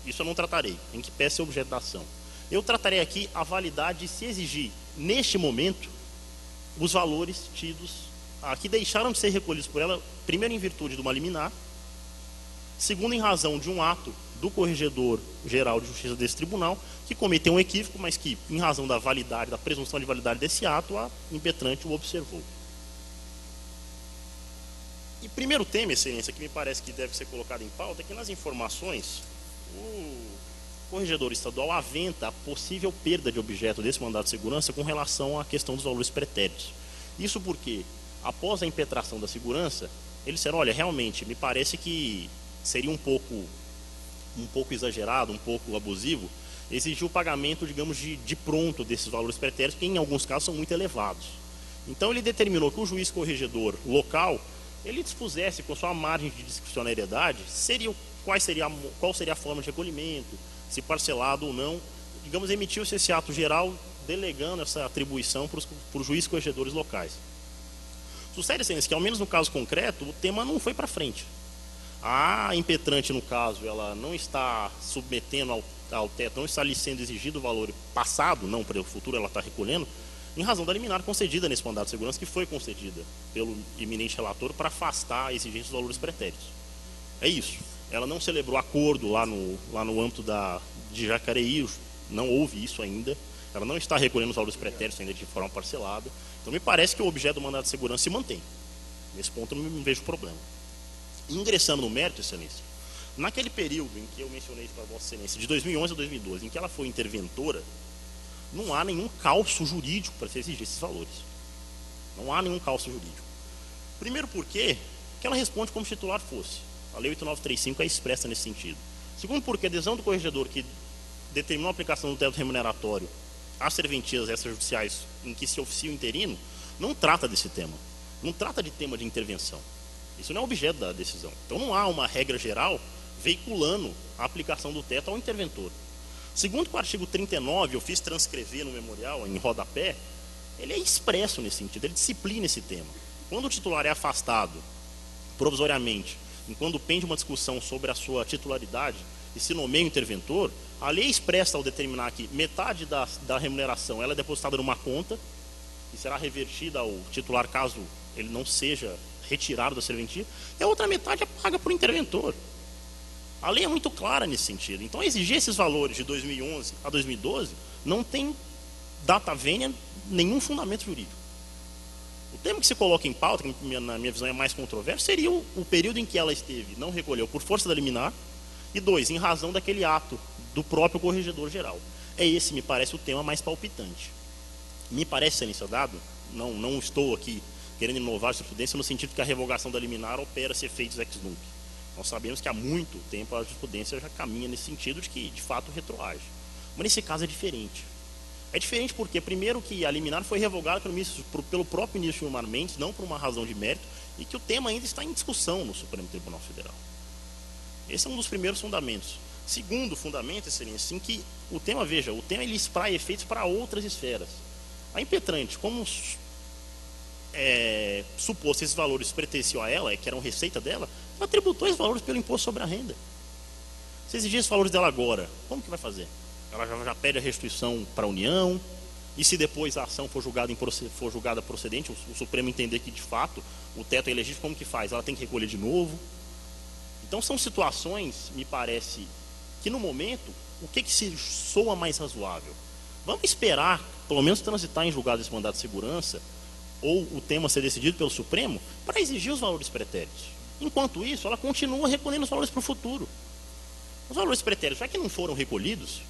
Isso eu não tratarei, em que pese ser objeto da ação. Eu tratarei aqui a validade de se exigir, neste momento, os valores tidos, que deixaram de ser recolhidos por ela, primeiro em virtude de uma liminar, segundo em razão de um ato do Corregedor Geral de Justiça desse tribunal, que cometeu um equívoco, mas que, em razão da validade, da presunção de validade desse ato, a impetrante o observou. E primeiro tema, excelência, que me parece que deve ser colocado em pauta, é que nas informações, o Corregedor Estadual aventa a possível perda de objeto desse mandado de segurança com relação à questão dos valores pretéritos. Isso porque, após a impetração da segurança, eles disseram, olha, realmente, me parece que seria um pouco exagerado, um pouco abusivo, exigiu o pagamento, digamos, de pronto desses valores pretéritos, que em alguns casos são muito elevados. Então ele determinou que o juiz corregedor local, ele dispusesse com sua margem de discricionariedade, qual seria a forma de recolhimento, se parcelado ou não, digamos, emitiu-se esse ato geral delegando essa atribuição para os juízes corregedores locais. Sucede, excelência, que ao menos no caso concreto, o tema não foi para frente. A impetrante, no caso, ela não está submetendo ao teto, não está lhe sendo exigido o valor passado, não para o futuro, ela está recolhendo, em razão da liminar concedida nesse mandado de segurança, que foi concedida pelo eminente relator para afastar a exigência dos valores pretéritos. É isso. Ela não celebrou acordo lá no âmbito de Jacareí, não houve isso ainda. Ela não está recolhendo os valores pretéritos ainda de forma parcelada. Então me parece que o objeto do mandado de segurança se mantém. Nesse ponto eu não vejo problema. Ingressando no mérito, excelência, naquele período em que eu mencionei para Vossa Excelência, de 2011 a 2012, em que ela foi interventora, não há nenhum calço jurídico para se exigir esses valores. Não há nenhum calço jurídico. Primeiro porque ela responde como se titular fosse. A Lei 8935 é expressa nesse sentido. Segundo porque a decisão do corregedor que determinou a aplicação do teto remuneratório às serventias extrajudiciais em que se oficia o interino, não trata desse tema. Não trata de tema de intervenção. Isso não é objeto da decisão. Então não há uma regra geral veiculando a aplicação do teto ao interventor. Segundo o artigo 39, eu fiz transcrever no memorial, em rodapé, ele é expresso nesse sentido, ele disciplina esse tema. Quando o titular é afastado provisoriamente, enquanto pende uma discussão sobre a sua titularidade e se nomeia o interventor, a lei expressa ao determinar que metade da remuneração ela é depositada numa conta e será revertida ao titular caso ele não seja retirado da serventia, e a outra metade é paga por interventor. A lei é muito clara nesse sentido. Então, exigir esses valores de 2011 a 2012 não tem data vênia, nenhum fundamento jurídico. O tema que se coloca em pauta, que na minha visão é mais controverso, seria o período em que ela esteve, não recolheu por força da liminar, e 2, em razão daquele ato do próprio corregedor geral. É esse, me parece, o tema mais palpitante. Me parece, excelência, dado, não estou aqui querendo inovar a jurisprudência no sentido que a revogação da liminar opera-se efeitos ex nunc. Nós sabemos que há muito tempo a jurisprudência já caminha nesse sentido de que, de fato, retroage. Mas nesse caso é diferente. É diferente porque, primeiro, que a liminar foi revogada pelo próprio ministro Gilmar Mendes, não por uma razão de mérito, e que o tema ainda está em discussão no Supremo Tribunal Federal. Esse é um dos primeiros fundamentos. Segundo fundamento, excelência, em que o tema, veja, o tema ele espraia efeitos para outras esferas. A impetrante, como suposto esses valores pertenciam a ela, que eram receita dela, ela tributou esses valores pelo imposto sobre a renda. Se exigir esses valores dela agora, como que vai fazer? Ela já pede a restituição para a União, e se depois a ação for julgada procedente, o Supremo entender que de fato o teto é ilegítimo, como que faz? Ela tem que recolher de novo. Então são situações, me parece, que no momento, o que se soa mais razoável? Vamos esperar, pelo menos transitar em julgado esse mandado de segurança, ou o tema ser decidido pelo Supremo, para exigir os valores pretéritos. Enquanto isso, ela continua recolhendo os valores para o futuro. Os valores pretéritos, já que não foram recolhidos,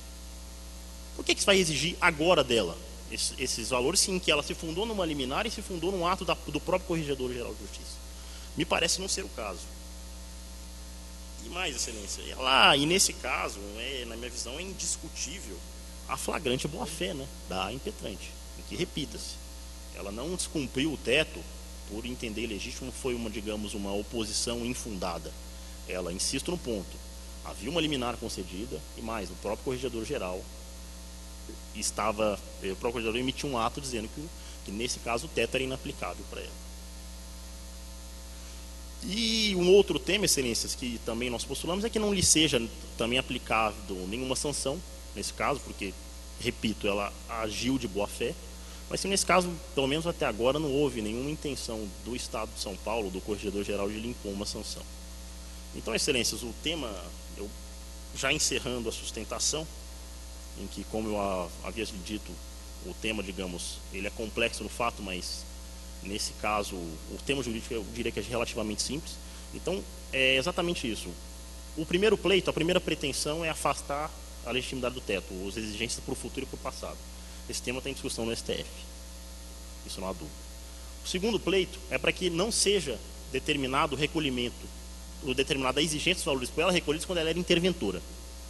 por que se vai exigir agora dela esses valores, sim, que ela se fundou numa liminar e se fundou num ato do próprio Corregedor-Geral de Justiça? Me parece não ser o caso. E mais, excelência, e nesse caso, na minha visão, é indiscutível a flagrante boa-fé, né, da impetrante, em que, repita-se, ela não descumpriu o teto por entender ilegítimo, foi uma oposição infundada. Ela, insisto no ponto, havia uma liminar concedida, e mais, o próprio Corregedor-Geral o próprio Corregedor emitiu um ato dizendo que nesse caso o teto era inaplicável para ela. E um outro tema, excelências, que também nós postulamos é que não lhe seja também aplicável nenhuma sanção, nesse caso, porque, repito, ela agiu de boa-fé, mas se nesse caso, pelo menos até agora, não houve nenhuma intenção do Estado de São Paulo, do Corregedor-Geral, de lhe impor uma sanção. Então, excelências, o tema, eu já encerrando a sustentação, em que, como eu havia dito, o tema, digamos, ele é complexo no fato, mas nesse caso, o tema jurídico eu diria que é relativamente simples. Então, é exatamente isso. O primeiro pleito, a primeira pretensão é afastar a legitimidade do teto, as exigências para o futuro e para o passado. Esse tema está em discussão no STF. Isso não há dúvida. O segundo pleito é para que não seja determinado o recolhimento, ou determinada a exigência dos valores por ela recolhidos quando ela era interventora.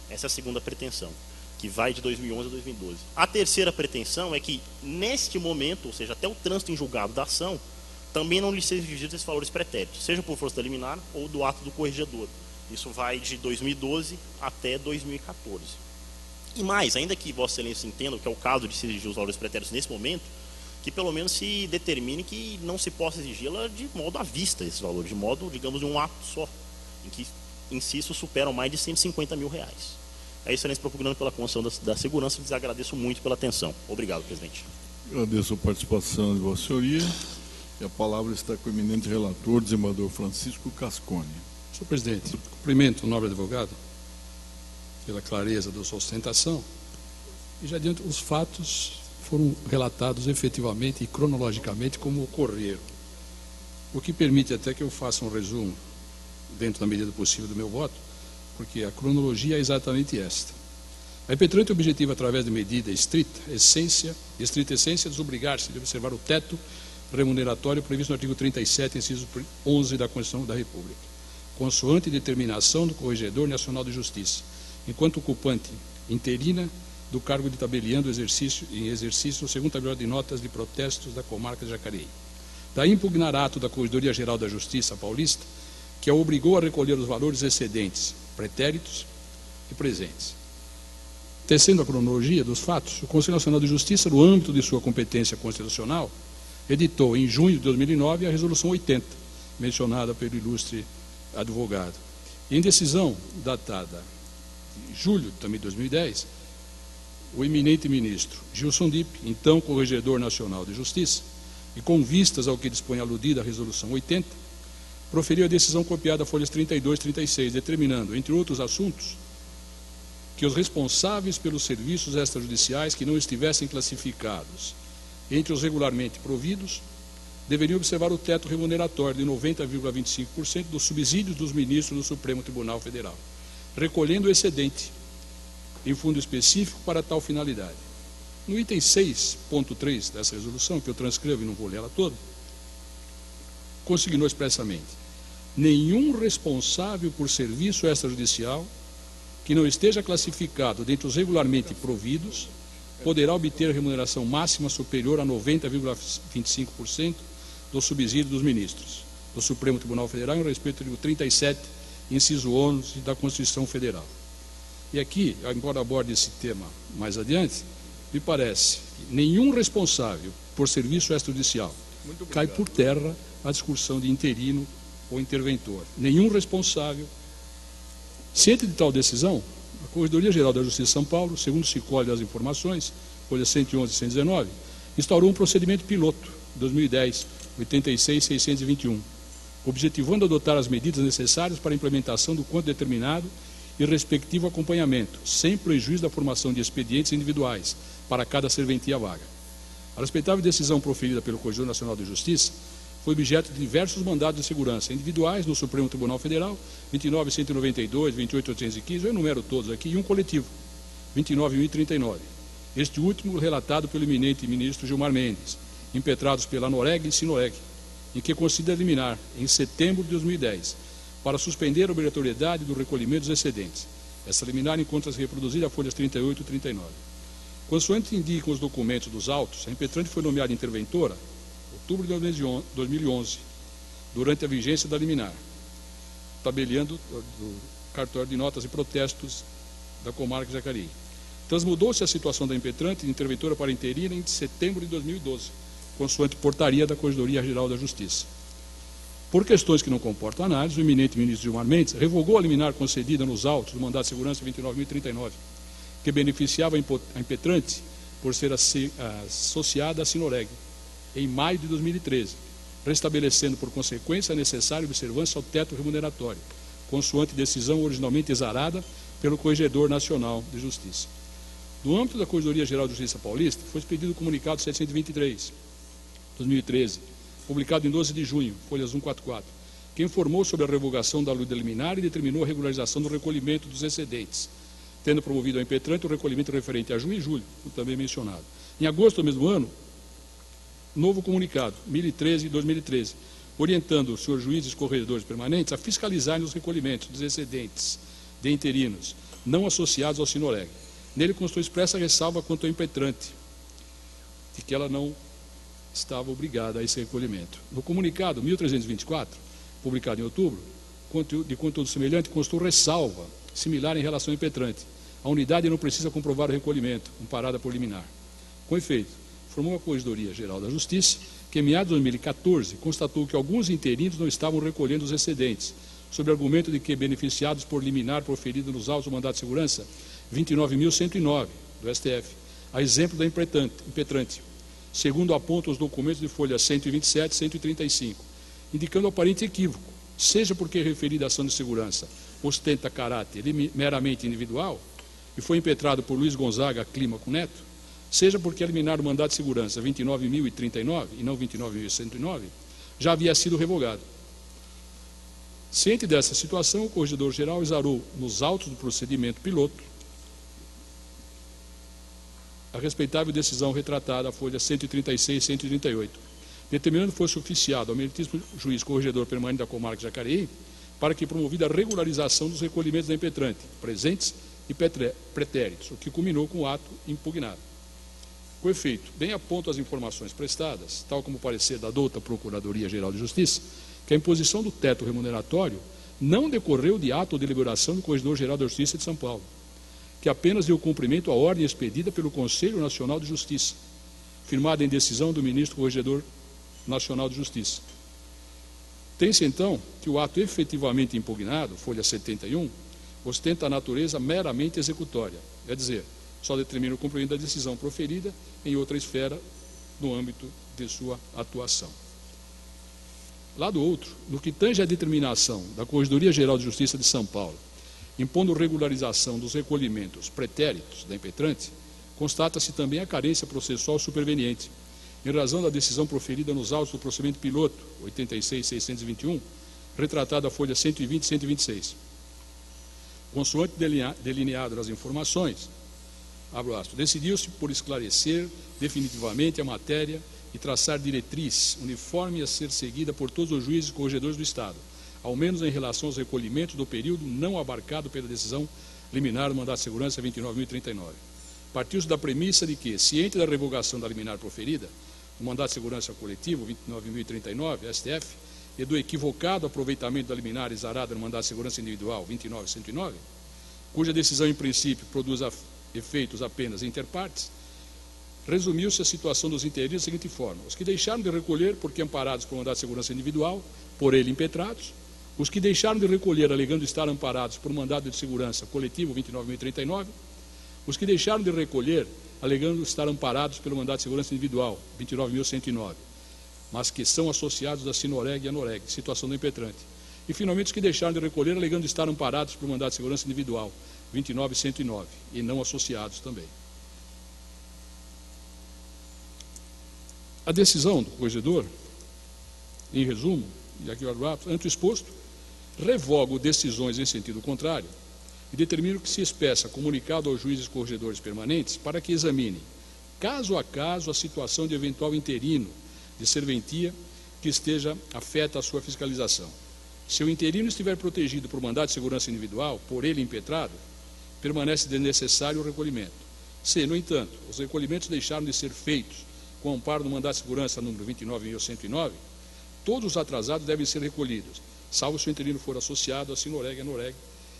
Essa é a segunda pretensão. que vai de 2011 a 2012. A terceira pretensão é que, neste momento, ou seja, até o trânsito em julgado da ação, também não lhe sejam exigidos esses valores pretéritos, seja por força da liminar ou do ato do corregedor. Isso vai de 2012 até 2014. E mais, ainda que Vossa Excelência entenda que é o caso de se exigir os valores pretéritos nesse momento, que pelo menos se determine que não se possa exigi-la de modo à vista esses valores, de modo, digamos, de um ato só, em que, em si, isso superam mais de R$150 mil. É isso, Excelência, procurando pela Constituição da Segurança, lhes agradeço muito pela atenção. Obrigado, presidente. Agradeço a participação de Vossa Senhoria. E a palavra está com o eminente relator, desembargador Francisco Cascone. Senhor presidente, cumprimento o nobre advogado pela clareza da sua sustentação. E já adianto, os fatos foram relatados efetivamente e cronologicamente como ocorreram, o que permite até que eu faça um resumo, dentro da medida possível do meu voto, porque a cronologia é exatamente esta. A impetrante objetiva, através de medida estrita essência, desobrigar-se de observar o teto remuneratório previsto no artigo 37, inciso 11 da Constituição da República, consoante determinação do Corregedor Nacional de Justiça, enquanto ocupante interina do cargo de tabelião em exercício no segundo tabelião de notas de protestos da comarca de Jacareí. Daí impugnar ato da Corregedoria Geral da Justiça Paulista, que a obrigou a recolher os valores excedentes, pretéritos e presentes. Tecendo a cronologia dos fatos, o Conselho Nacional de Justiça, no âmbito de sua competência constitucional, editou em junho de 2009 a Resolução 80, mencionada pelo ilustre advogado. E em decisão datada de julho também de 2010, o eminente ministro Gilson Dipp, então Corregedor Nacional de Justiça, e com vistas ao que dispõe aludida a Resolução 80, proferiu a decisão copiada folhas 32 e 36, determinando, entre outros assuntos, que os responsáveis pelos serviços extrajudiciais que não estivessem classificados entre os regularmente providos deveriam observar o teto remuneratório de 90,25% dos subsídios dos ministros do Supremo Tribunal Federal, recolhendo o excedente em fundo específico para tal finalidade. No item 6.3 dessa resolução, que eu transcrevo e não vou lê-la toda, consignou expressamente: nenhum responsável por serviço extrajudicial que não esteja classificado dentre os regularmente providos poderá obter remuneração máxima superior a 90,25% do subsídio dos ministros do Supremo Tribunal Federal em respeito ao artigo 37, inciso 11 da Constituição Federal. E aqui, embora aborde esse tema mais adiante, me parece que nenhum responsável por serviço extrajudicial cai por terra a discussão de interino ou interventor. Nenhum responsável. Ciente de tal decisão, a Corregedoria Geral da Justiça de São Paulo, segundo se colhe das informações, folhas 111 e 119, instaurou um procedimento piloto, 2010, 86.621, objetivando adotar as medidas necessárias para a implementação do quanto determinado e respectivo acompanhamento, sem prejuízo da formação de expedientes individuais para cada serventia vaga. A respeitável decisão proferida pelo Corregedor Nacional de Justiça foi objeto de diversos mandados de segurança individuais no Supremo Tribunal Federal, 29.192, 28.815, eu enumero todos aqui, e um coletivo, 29.039. Este último relatado pelo eminente ministro Gilmar Mendes, impetrados pela Noreg e Sinoreg, em que considera liminar, em setembro de 2010, para suspender a obrigatoriedade do recolhimento dos excedentes. Essa liminar encontra-se reproduzida a folhas 38 e 39. Consoante indicam os documentos dos autos, a impetrante foi nomeada interventora em outubro de 2011, durante a vigência da liminar, tabeliando do cartório de notas e protestos da comarca de Jacareí. Transmudou-se a situação da impetrante de interventora para interina em setembro de 2012, consoante portaria da Corregedoria Geral da Justiça. Por questões que não comportam análise, o eminente ministro Gilmar Mendes revogou a liminar concedida nos autos do mandado de segurança 29.039, que beneficiava a impetrante por ser associada à Sinoreg, em maio de 2013, restabelecendo, por consequência, a necessária observância ao teto remuneratório, consoante decisão originalmente exarada pelo Corregedor Nacional de Justiça. No âmbito da Corregedoria Geral de Justiça Paulista, foi expedido o comunicado 723, 2013, publicado em 12 de junho, folhas 144, que informou sobre a revogação da aludida liminar e determinou a regularização do recolhimento dos excedentes, tendo promovido ao impetrante o recolhimento referente a junho e julho, como também mencionado. Em agosto do mesmo ano, novo comunicado, 1013 de 2013, orientando os senhores juízes e corregedores permanentes a fiscalizarem os recolhimentos dos excedentes de interinos não associados ao Sinoreg. Nele constou expressa ressalva quanto ao impetrante, de que ela não estava obrigada a esse recolhimento. No comunicado 1324, publicado em outubro, de conteúdo semelhante, constou ressalva similar em relação ao impetrante. A unidade não precisa comprovar o recolhimento, amparada por liminar. Com efeito, formou a Corregedoria Geral da Justiça, que em meados de 2014 constatou que alguns interinos não estavam recolhendo os excedentes, sob argumento de que, beneficiados por liminar proferido nos autos do mandato de segurança 29.109 do STF, a exemplo da impetrante, segundo apontam os documentos de folha 127 e 135, indicando aparente equívoco, seja porque a referida ação de segurança ostenta caráter meramente individual e foi impetrado por Luiz Gonzaga Clímaco Neto, seja porque a liminar do mandato de segurança 29.039 e não 29.109 já havia sido revogado. Ciente dessa situação, o Corregedor-Geral exarou nos autos do procedimento piloto a respeitável decisão retratada, a folha 136 e 138, determinando fosse oficiado ao meritíssimo juiz corregedor permanente da comarca de Jacareí para que promovida a regularização dos recolhimentos da impetrante, presentes e pretéritos, o que culminou com o ato impugnado. Com efeito, bem apontam as informações prestadas, tal como o parecer da douta Procuradoria-Geral de Justiça, que a imposição do teto remuneratório não decorreu de ato ou deliberação do Corregedor-Geral da Justiça de São Paulo, que apenas deu cumprimento à ordem expedida pelo Conselho Nacional de Justiça, firmada em decisão do ministro Corregedor Nacional de Justiça. Tem-se, então, que o ato efetivamente impugnado, folha 71, ostenta a natureza meramente executória, é dizer, só determina o cumprimento da decisão proferida em outra esfera no âmbito de sua atuação. Lado outro, no que tange à determinação da Corregedoria-Geral de Justiça de São Paulo, impondo regularização dos recolhimentos pretéritos da impetrante, constata-se também a carência processual superveniente, em razão da decisão proferida nos autos do procedimento piloto 86.621, retratada a folha 120 e 126. Consoante delineado nas informações, abro aspas, decidiu-se por esclarecer definitivamente a matéria e traçar diretriz uniforme a ser seguida por todos os juízes e corregedores do Estado, ao menos em relação aos recolhimentos do período não abarcado pela decisão liminar do mandato de segurança 29.039. Partiu-se da premissa de que, ciente da revogação da liminar proferida, o mandato de segurança coletivo 29.039, STF, e do equivocado aproveitamento da liminar exarada no mandato de segurança individual 29.109, cuja decisão em princípio produz efeitos apenas interpartes, resumiu-se a situação dos interinos da seguinte forma: os que deixaram de recolher porque amparados por mandato de segurança individual, por ele impetrados, os que deixaram de recolher alegando estar amparados por mandado de segurança coletivo 29.039, os que deixaram de recolher alegando estar amparados pelo mandato de segurança individual 29.109, mas que são associados da Sinoreg e Anoreg, situação do impetrante, e finalmente os que deixaram de recolher alegando estar amparados pelo mandato de segurança individual 29.109 e não associados também. A decisão do corregedor, em resumo, e aqui ante o exposto, revogo decisões em sentido contrário e determino que se expeça comunicado aos juízes corregedores permanentes para que examinem, caso a caso, a situação de eventual interino de serventia que esteja afeta a sua fiscalização. Se o interino estiver protegido por mandado de segurança individual, por ele impetrado, permanece desnecessário o recolhimento. Se, no entanto, os recolhimentos deixaram de ser feitos com amparo do mandato de segurança número 29.109, todos os atrasados devem ser recolhidos, salvo se o interino for associado a Sinoreg e Anoreg,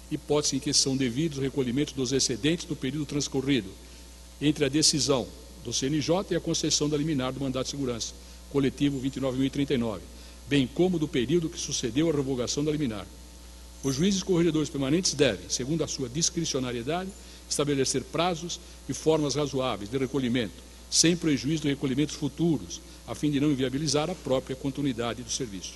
hipótese em que são devidos o recolhimento dos excedentes do período transcorrido entre a decisão do CNJ e a concessão da liminar do mandato de segurança, coletivo 29.039, bem como do período que sucedeu a revogação da liminar. Os juízes corregedores permanentes devem, segundo a sua discricionariedade, estabelecer prazos e formas razoáveis de recolhimento, sem prejuízo de recolhimentos futuros, a fim de não inviabilizar a própria continuidade do serviço.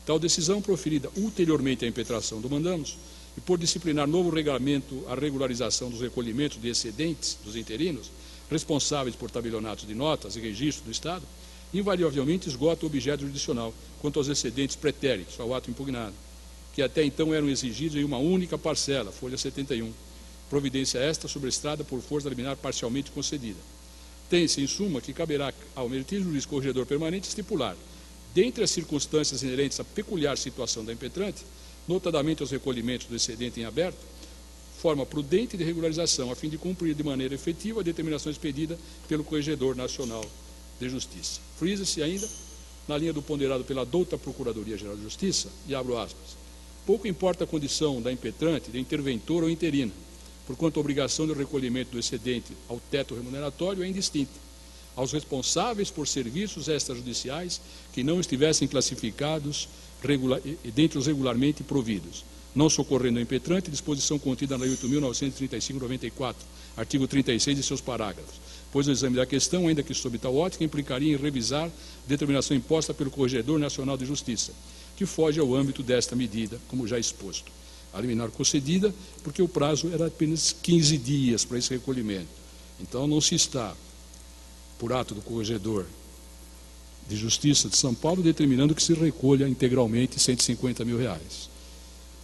Tal decisão, proferida ulteriormente à impetração do mandamos, e por disciplinar novo regulamento a regularização dos recolhimentos de excedentes dos interinos, responsáveis por tabelionatos de notas e registros do Estado, invariavelmente esgota o objeto judicional quanto aos excedentes pretéritos ao ato impugnado, que até então eram exigidos em uma única parcela, folha 71, providência esta sobrestrada por força liminar parcialmente concedida. Tem-se, em suma, que caberá ao meritíssimo juiz corregedor permanente estipular, dentre as circunstâncias inerentes à peculiar situação da impetrante, notadamente aos recolhimentos do excedente em aberto, forma prudente de regularização, a fim de cumprir de maneira efetiva a determinação expedida pelo Corregedor Nacional de Justiça. Frisa-se ainda, na linha do ponderado pela douta Procuradoria-Geral de Justiça, e abro aspas, pouco importa a condição da impetrante, de interventor ou interina, porquanto a obrigação de recolhimento do excedente ao teto remuneratório é indistinta, aos responsáveis por serviços extrajudiciais que não estivessem classificados dentre os regularmente providos, não socorrendo a impetrante, disposição contida na Lei 8.935/94, artigo 36 e seus parágrafos, pois o exame da questão, ainda que sob tal ótica, implicaria em revisar determinação imposta pelo Corregedor Nacional de Justiça, que foge ao âmbito desta medida, como já exposto. A liminar concedida, porque o prazo era apenas 15 dias para esse recolhimento. Então, não se está, por ato do Corregedor de Justiça de São Paulo, determinando que se recolha integralmente R$150 mil.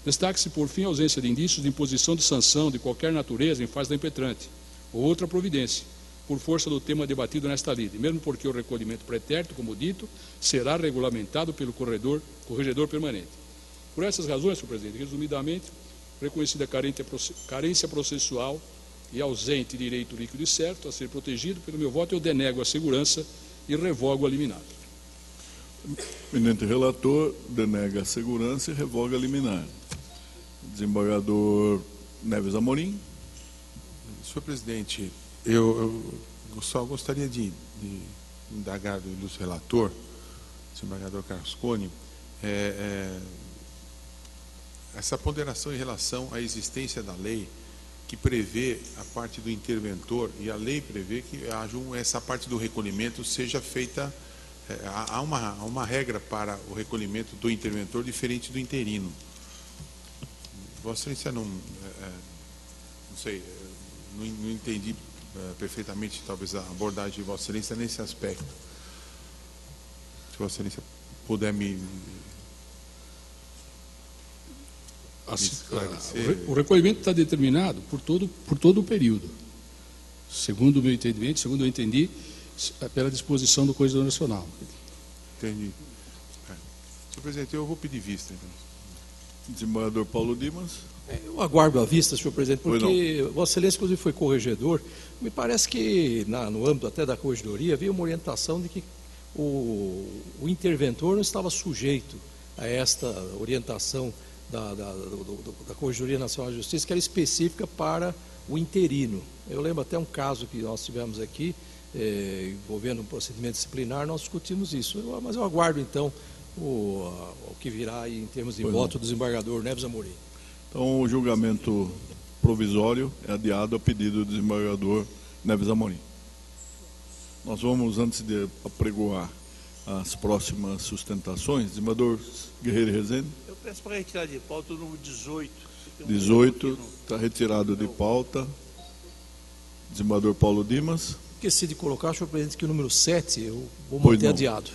Destaque-se, por fim, a ausência de indícios de imposição de sanção de qualquer natureza em face da impetrante, ou outra providência, por força do tema debatido nesta lide, mesmo porque o recolhimento pretérito, como dito, será regulamentado pelo corregedor permanente. Por essas razões, senhor presidente, resumidamente, reconhecida a carência processual e ausente direito líquido e certo a ser protegido, pelo meu voto eu denego a segurança e revogo a liminar. O eminente relator denega a segurança e revoga a liminar. Desembargador Neves Amorim. Senhor presidente, eu só gostaria de indagar do ilustre relator, desembargador Carlos Cone, essa ponderação em relação à existência da lei que prevê a parte do interventor, e a lei prevê que essa parte do recolhimento seja feita, há uma regra para o recolhimento do interventor diferente do interino. Vossa Excelência não sei, não entendi perfeitamente talvez a abordagem de Vossa Excelência nesse aspecto. Se Vossa Excelência puder me esclarecer. O recolhimento está determinado por todo o período. Segundo o meu entendimento, segundo eu entendi, pela disposição do Corregedor Nacional. Entendi. Senhor presidente, eu vou pedir vista, então. Desembargador Paulo Dimas. Eu aguardo a vista, senhor presidente, porque Vossa Excelência, inclusive, foi corregedor. Me parece que, no âmbito até da corregedoria, havia uma orientação de que o interventor não estava sujeito a esta orientação da Corregedoria Nacional de Justiça, que era específica para o interino. Eu lembro até um caso que nós tivemos aqui, envolvendo um procedimento disciplinar, nós discutimos isso. Mas eu aguardo, então, o que virá aí, em termos de voto do desembargador Neves Amorim. Então, o julgamento provisório é adiado a pedido do desembargador Neves Amorim. Nós vamos, antes de apregoar as próximas sustentações, desembargador Guerreiro Rezende. Eu peço para retirar de pauta o número 18. 18, está retirado de pauta. Desembargador Paulo Dimas. Esqueci de colocar, senhor presidente, que o número 7 eu vou manter adiado.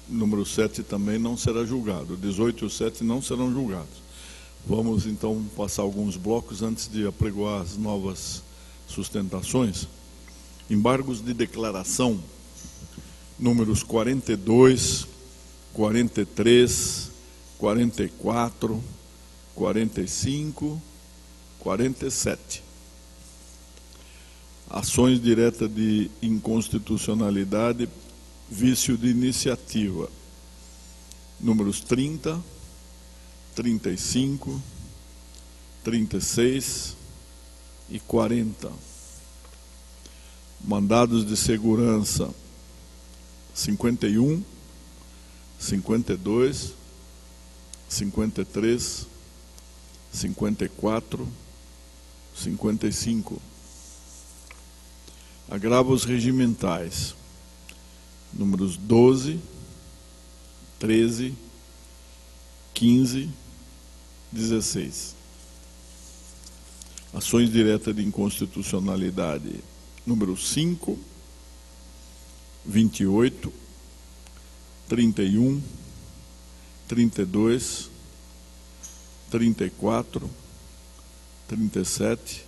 Número 7 também não será julgado. 18 e o 7 não serão julgados. Vamos, então, passar alguns blocos antes de apregoar as novas sustentações. Embargos de declaração, números 42, 43, 44, 45, 47. Ações diretas de inconstitucionalidade, vício de iniciativa, números 30, 35, 36 e 40. Mandados de segurança 51, 52, 53, 54, 55. Agravos regimentais, números 12, 13, 15, 16. Ações diretas de inconstitucionalidade, número 5, 28, 31, 32, 34, 37,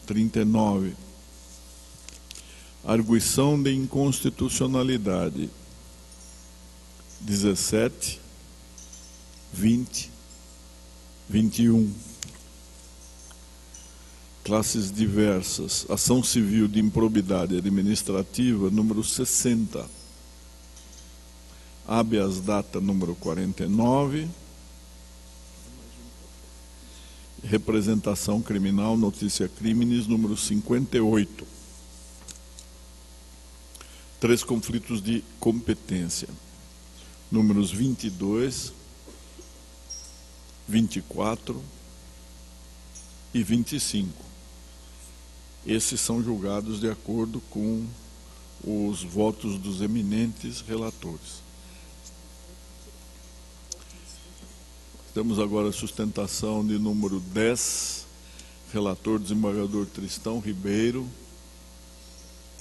39. Arguição de inconstitucionalidade, 17, 20, 21. classes diversas, ação civil de improbidade administrativa, número 60. Habeas data, número 49. Representação criminal, notícia crimes, número 58. 3 conflitos de competência, números 22, 24 e 25. Esses são julgados de acordo com os votos dos eminentes relatores. Temos agora a sustentação de número 10, relator desembargador Tristão Ribeiro,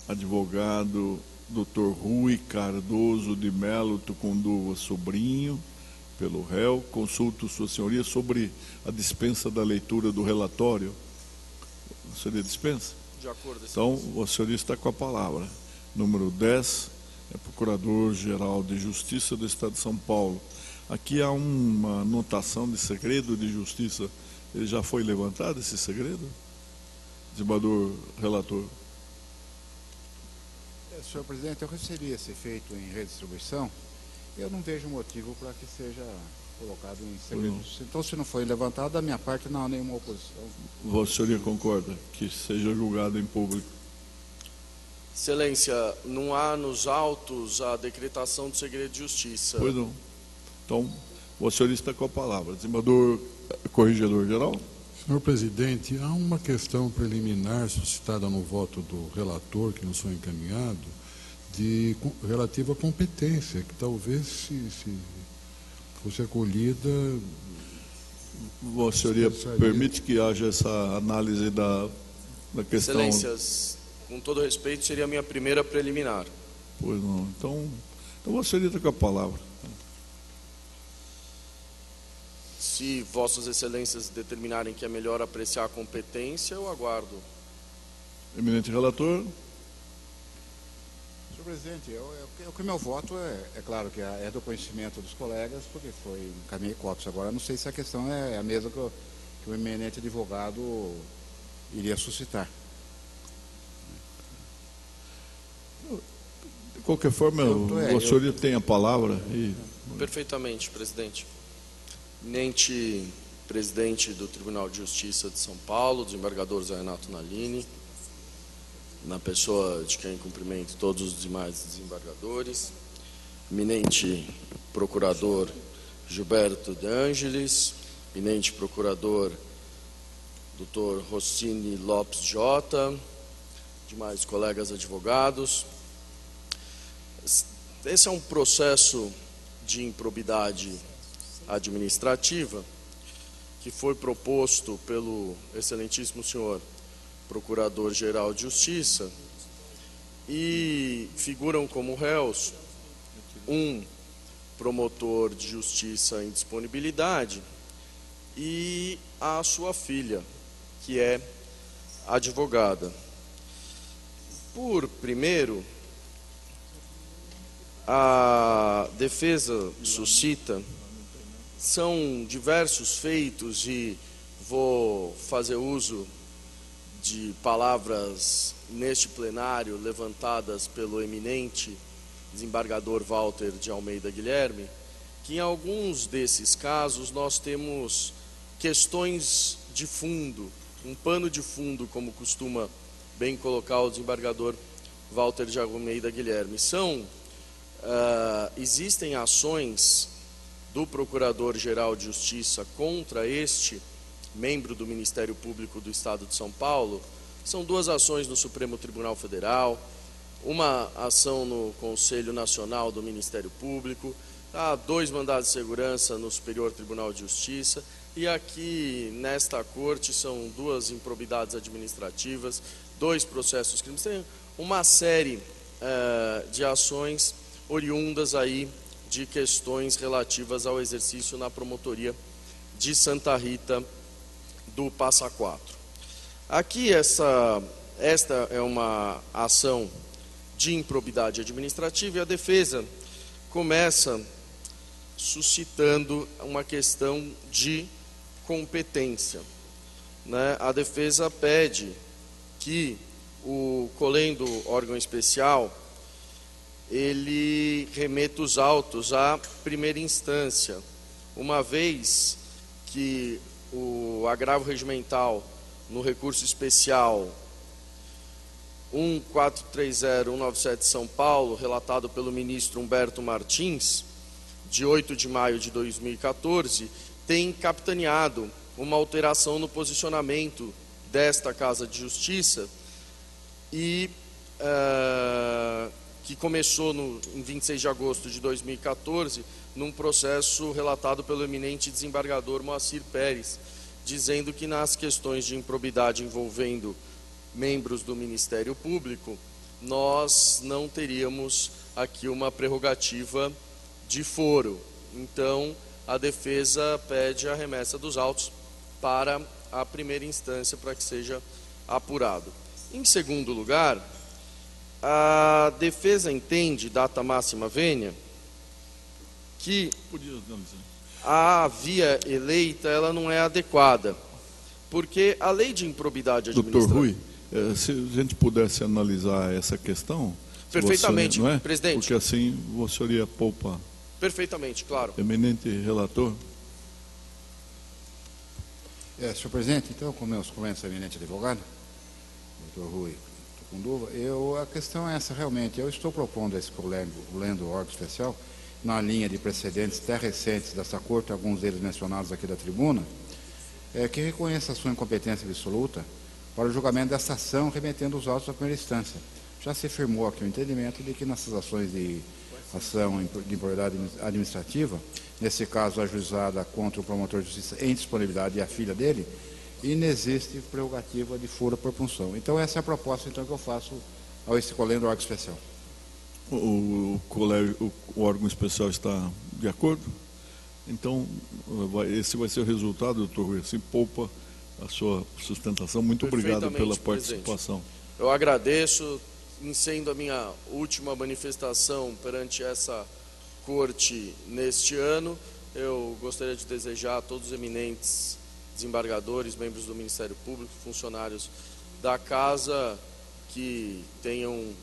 advogado Dr. Rui Cardoso de Melo Tucunduva Sobrinho, pelo réu. Consulto Sua Senhoria sobre a dispensa da leitura do relatório. A senhoria dispensa? De acordo. Então, a senhoria está com a palavra. Número 10, é Procurador-Geral de Justiça do Estado de São Paulo. Aqui há uma anotação de segredo de justiça. Ele já foi levantado, esse segredo? Desembargador relator. Senhor presidente, eu recebi esse feito em redistribuição. Eu não vejo motivo para que seja colocado em segredo. Então, se não foi levantado, da minha parte não há nenhuma oposição. Vossa Senhoria concorda que seja julgado em público? Excelência, não há nos autos a decretação do segredo de justiça. Pois não. Então, Vossa Senhoria está com a palavra. Desembargador Corregedor-Geral. Senhor presidente, há uma questão preliminar suscitada no voto do relator, que nos foi encaminhado, relativa à competência, que talvez, se fosse acolhida... Vossa Senhoria permite que haja essa análise da questão... Excelências, com todo respeito, seria a minha primeira preliminar. Pois não. Então Vossa Senhoria está com a palavra. Se Vossas Excelências determinarem que é melhor apreciar a competência, eu aguardo. Eminente relator. Senhor presidente, o meu voto é claro que é do conhecimento dos colegas, porque foi encaminhei cotos. Agora, não sei se a questão é a mesma que o eminente advogado iria suscitar. De qualquer forma, Vossa Senhoria tem a palavra. Perfeitamente, presidente. Eminente presidente do Tribunal de Justiça de São Paulo, desembargador Zé Renato Nalini, na pessoa de quem cumprimento todos os demais desembargadores, eminente procurador Gilberto De Angelis, eminente procurador Dr. Rossini Lopes Jota, demais colegas advogados. Esse é um processo de improbidade administrativa que foi proposto pelo excelentíssimo senhor Procurador-Geral de Justiça e figuram como réus um promotor de justiça em disponibilidade e a sua filha, que é advogada. Por primeiro, a defesa suscita são diversos feitos e vou fazer uso de palavras neste plenário levantadas pelo eminente desembargador Walter de Almeida Guilherme, que em alguns desses casos nós temos questões de fundo, um pano de fundo, como costuma bem colocar o desembargador Walter de Almeida Guilherme. Existem ações do Procurador-Geral de Justiça contra este membro do Ministério Público do Estado de São Paulo. São 2 ações no Supremo Tribunal Federal, uma ação no Conselho Nacional do Ministério Público, há 2 mandados de segurança no Superior Tribunal de Justiça, e aqui nesta corte são 2 improbidades administrativas, 2 processos crimes. Tem uma série de ações oriundas aí de questões relativas ao exercício na promotoria de Santa Rita do Passa Quatro. Aqui esta é uma ação de improbidade administrativa e a defesa começa suscitando uma questão de competência. né, a defesa pede que o colendo órgão especial ele remeta os autos à primeira instância, uma vez que o agravo regimental no recurso especial 1430197 São Paulo, relatado pelo ministro Humberto Martins, de 8 de maio de 2014, tem capitaneado uma alteração no posicionamento desta Casa de Justiça e que começou em 26 de agosto de 2014, num processo relatado pelo eminente desembargador Moacir Pérez, dizendo que nas questões de improbidade envolvendo membros do Ministério Público, nós não teríamos aqui uma prerrogativa de foro. Então, a defesa pede a remessa dos autos para a primeira instância para que seja apurado. Em segundo lugar, a defesa entende, data máxima vênia, que a via eleita ela não é adequada, porque a lei de improbidade administrativa... Doutor Rui, se a gente pudesse analisar essa questão... Perfeitamente, você, não é? presidente. Porque assim você iria poupar. Perfeitamente, claro. Eminente relator. Senhor presidente, então, com meus comentários, eminente advogado, doutor Rui, estou com dúvida, a questão é essa realmente, eu estou propondo esse colendo órgão especial, na linha de precedentes até recentes dessa corte, alguns deles mencionados aqui da tribuna, que reconheça a sua incompetência absoluta para o julgamento dessa ação, remetendo os autos à primeira instância. Já se firmou aqui o entendimento de que nessas ações de ação de improbidade administrativa, nesse caso ajuizada contra o promotor de justiça em disponibilidade e a filha dele, inexiste prerrogativa de foro por punção. Então essa é a proposta então, que eu faço ao esse colendo órgão especial. O órgão especial está de acordo? Então, esse vai ser o resultado, doutor Rui. Assim, poupa a sua sustentação. Muito obrigado pela participação. Presidente. Eu agradeço, sendo a minha última manifestação perante essa corte neste ano. Eu gostaria de desejar a todos os eminentes desembargadores, membros do Ministério Público, funcionários da Casa, que tenham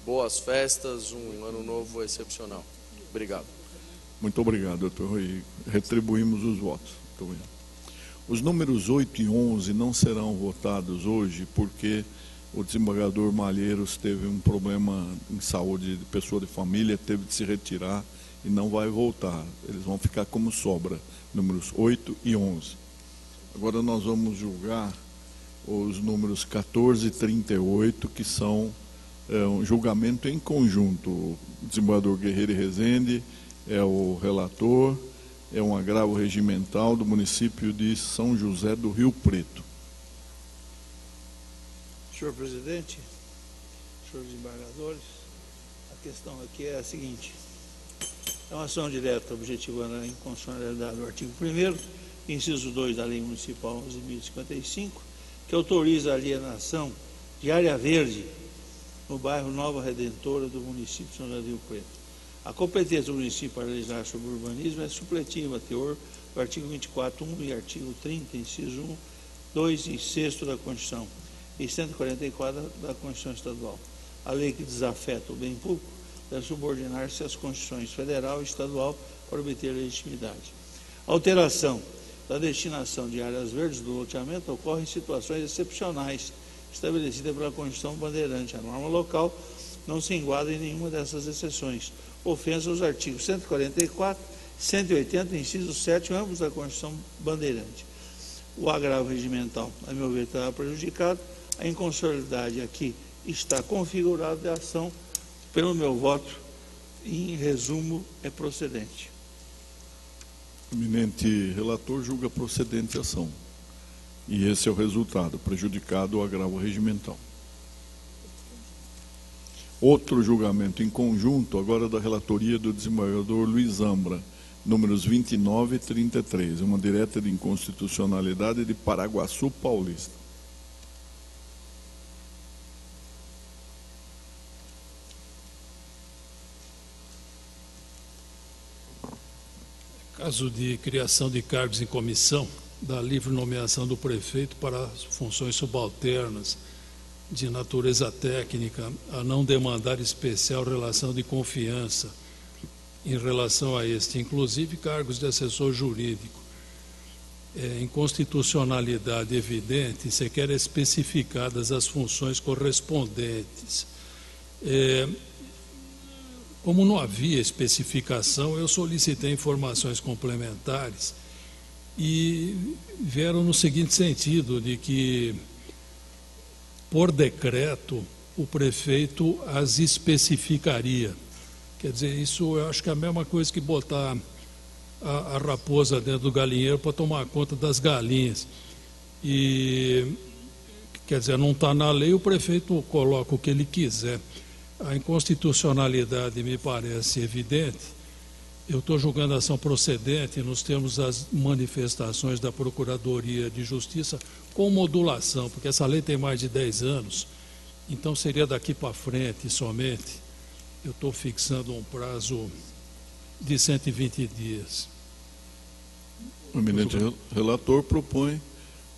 boas festas, um ano novo excepcional. Obrigado. Muito obrigado, doutor Rui. Retribuímos os votos. Muito obrigado. Os números 8 e 11 não serão votados hoje porque o desembargador Malheiros teve um problema em saúde de pessoa de família, teve de se retirar e não vai voltar. Eles vão ficar como sobra, números 8 e 11. Agora nós vamos julgar os números 14 e 38, que são um julgamento em conjunto. O desembargador Guerreiro e Rezende é o relator, é um agravo regimental do município de São José do Rio Preto. Senhor presidente, senhores desembargadores, a questão aqui é a seguinte: é uma ação direta objetivando a inconstitucionalidade do artigo 1º, inciso 2 da Lei Municipal 11.055, que autoriza a alienação de área verde no bairro Nova Redentora do município de São José do Rio Preto. A competência do município para legislar sobre o urbanismo é supletiva a teor do artigo 24.1 e artigo 30, inciso 1, 2 e 6 da Constituição e 144 da Constituição Estadual. A lei que desafeta o bem público deve subordinar-se às Constituições Federal e Estadual para obter legitimidade. A alteração da destinação de áreas verdes do loteamento ocorre em situações excepcionais estabelecida pela Constituição Bandeirante. A norma local não se enquadra em nenhuma dessas exceções. Ofensa aos artigos 144 e 180, inciso 7, ambos da Constituição Bandeirante. O agravo regimental, a meu ver, está prejudicado. A inconstitucionalidade aqui está configurada de ação, pelo meu voto, em resumo, é procedente. O eminente relator julga procedente a ação. E esse é o resultado, prejudicado o agravo regimental. Outro julgamento em conjunto, agora da relatoria do desembargador Luiz Zambra, números 29 e 33, uma direta de inconstitucionalidade de Paraguaçu Paulista. Caso de criação de cargos em comissão, da livre nomeação do prefeito para funções subalternas de natureza técnica, a não demandar especial relação de confiança em relação a este, inclusive cargos de assessor jurídico. Inconstitucionalidade evidente, sequer especificadas as funções correspondentes. Como não havia especificação, eu solicitei informações complementares e vieram no seguinte sentido, de que, por decreto, o prefeito as especificaria. Quer dizer, isso eu acho que é a mesma coisa que botar a raposa dentro do galinheiro para tomar conta das galinhas. E, quer dizer, não está na lei, o prefeito coloca o que ele quiser. A inconstitucionalidade me parece evidente. Eu estou julgando a ação procedente nos termos das manifestações da Procuradoria de Justiça com modulação, porque essa lei tem mais de 10 anos, então seria daqui para frente somente. Eu estou fixando um prazo de 120 dias. O eminente relator propõe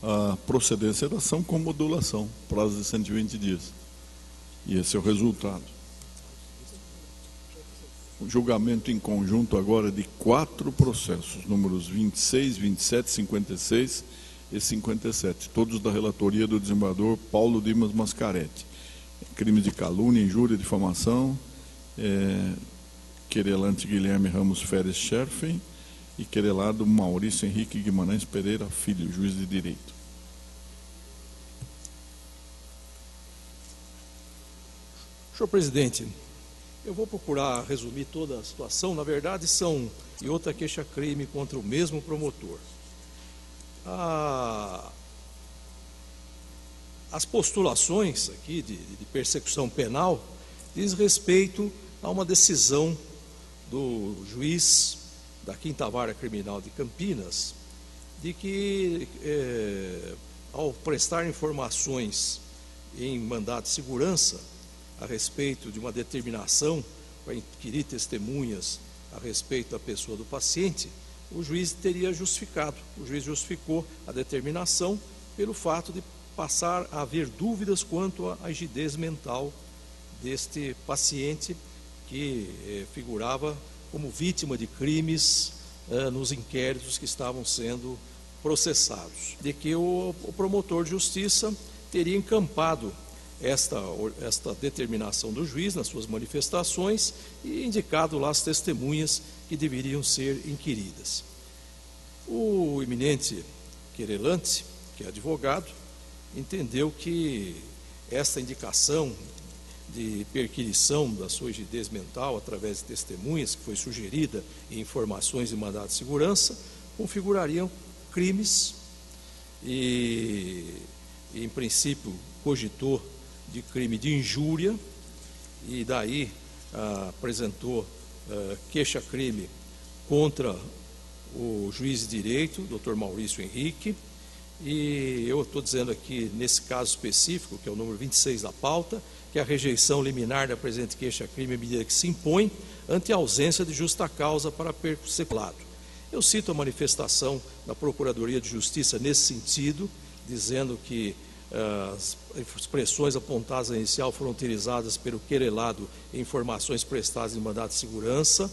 a procedência da ação com modulação, prazo de 120 dias. E esse é o resultado. O julgamento em conjunto agora de 4 processos, números 26, 27, 56 e 57, todos da relatoria do desembargador Paulo Dimas Mascaretti. Crime de calúnia, injúria, difamação, querelante Guilherme Ramos Feres Scherfen e querelado Maurício Henrique Guimarães Pereira Filho, juiz de direito. Senhor presidente, eu vou procurar resumir toda a situação. Na verdade, são e outra queixa-crime contra o mesmo promotor. As postulações aqui de persecução penal diz respeito a uma decisão do juiz da 5ª Vara Criminal de Campinas, de que, ao prestar informações em mandado de segurança a respeito de uma determinação para inquirir testemunhas a respeito da pessoa do paciente, o juiz teria justificado. O juiz justificou a determinação pelo fato de passar a haver dúvidas quanto à rigidez mental deste paciente que figurava como vítima de crimes nos inquéritos que estavam sendo processados. De que o promotor de justiça teria encampado esta determinação do juiz nas suas manifestações e indicado lá as testemunhas que deveriam ser inquiridas. O eminente querelante, que é advogado, entendeu que esta indicação de perquisição da sua rigidez mental através de testemunhas, que foi sugerida em informações de mandado de segurança, configurariam crimes e em princípio, cogitou de crime de injúria e daí apresentou queixa-crime contra o juiz de direito, Dr. Maurício Henrique, e eu estou dizendo aqui, nesse caso específico, que é o número 26 da pauta, que a rejeição liminar da presente queixa-crime é medida que se impõe ante a ausência de justa causa para perseculado. Eu cito a manifestação da Procuradoria de Justiça nesse sentido, dizendo que as expressões apontadas na inicial foram utilizadas pelo querelado em informações prestadas em mandado de segurança,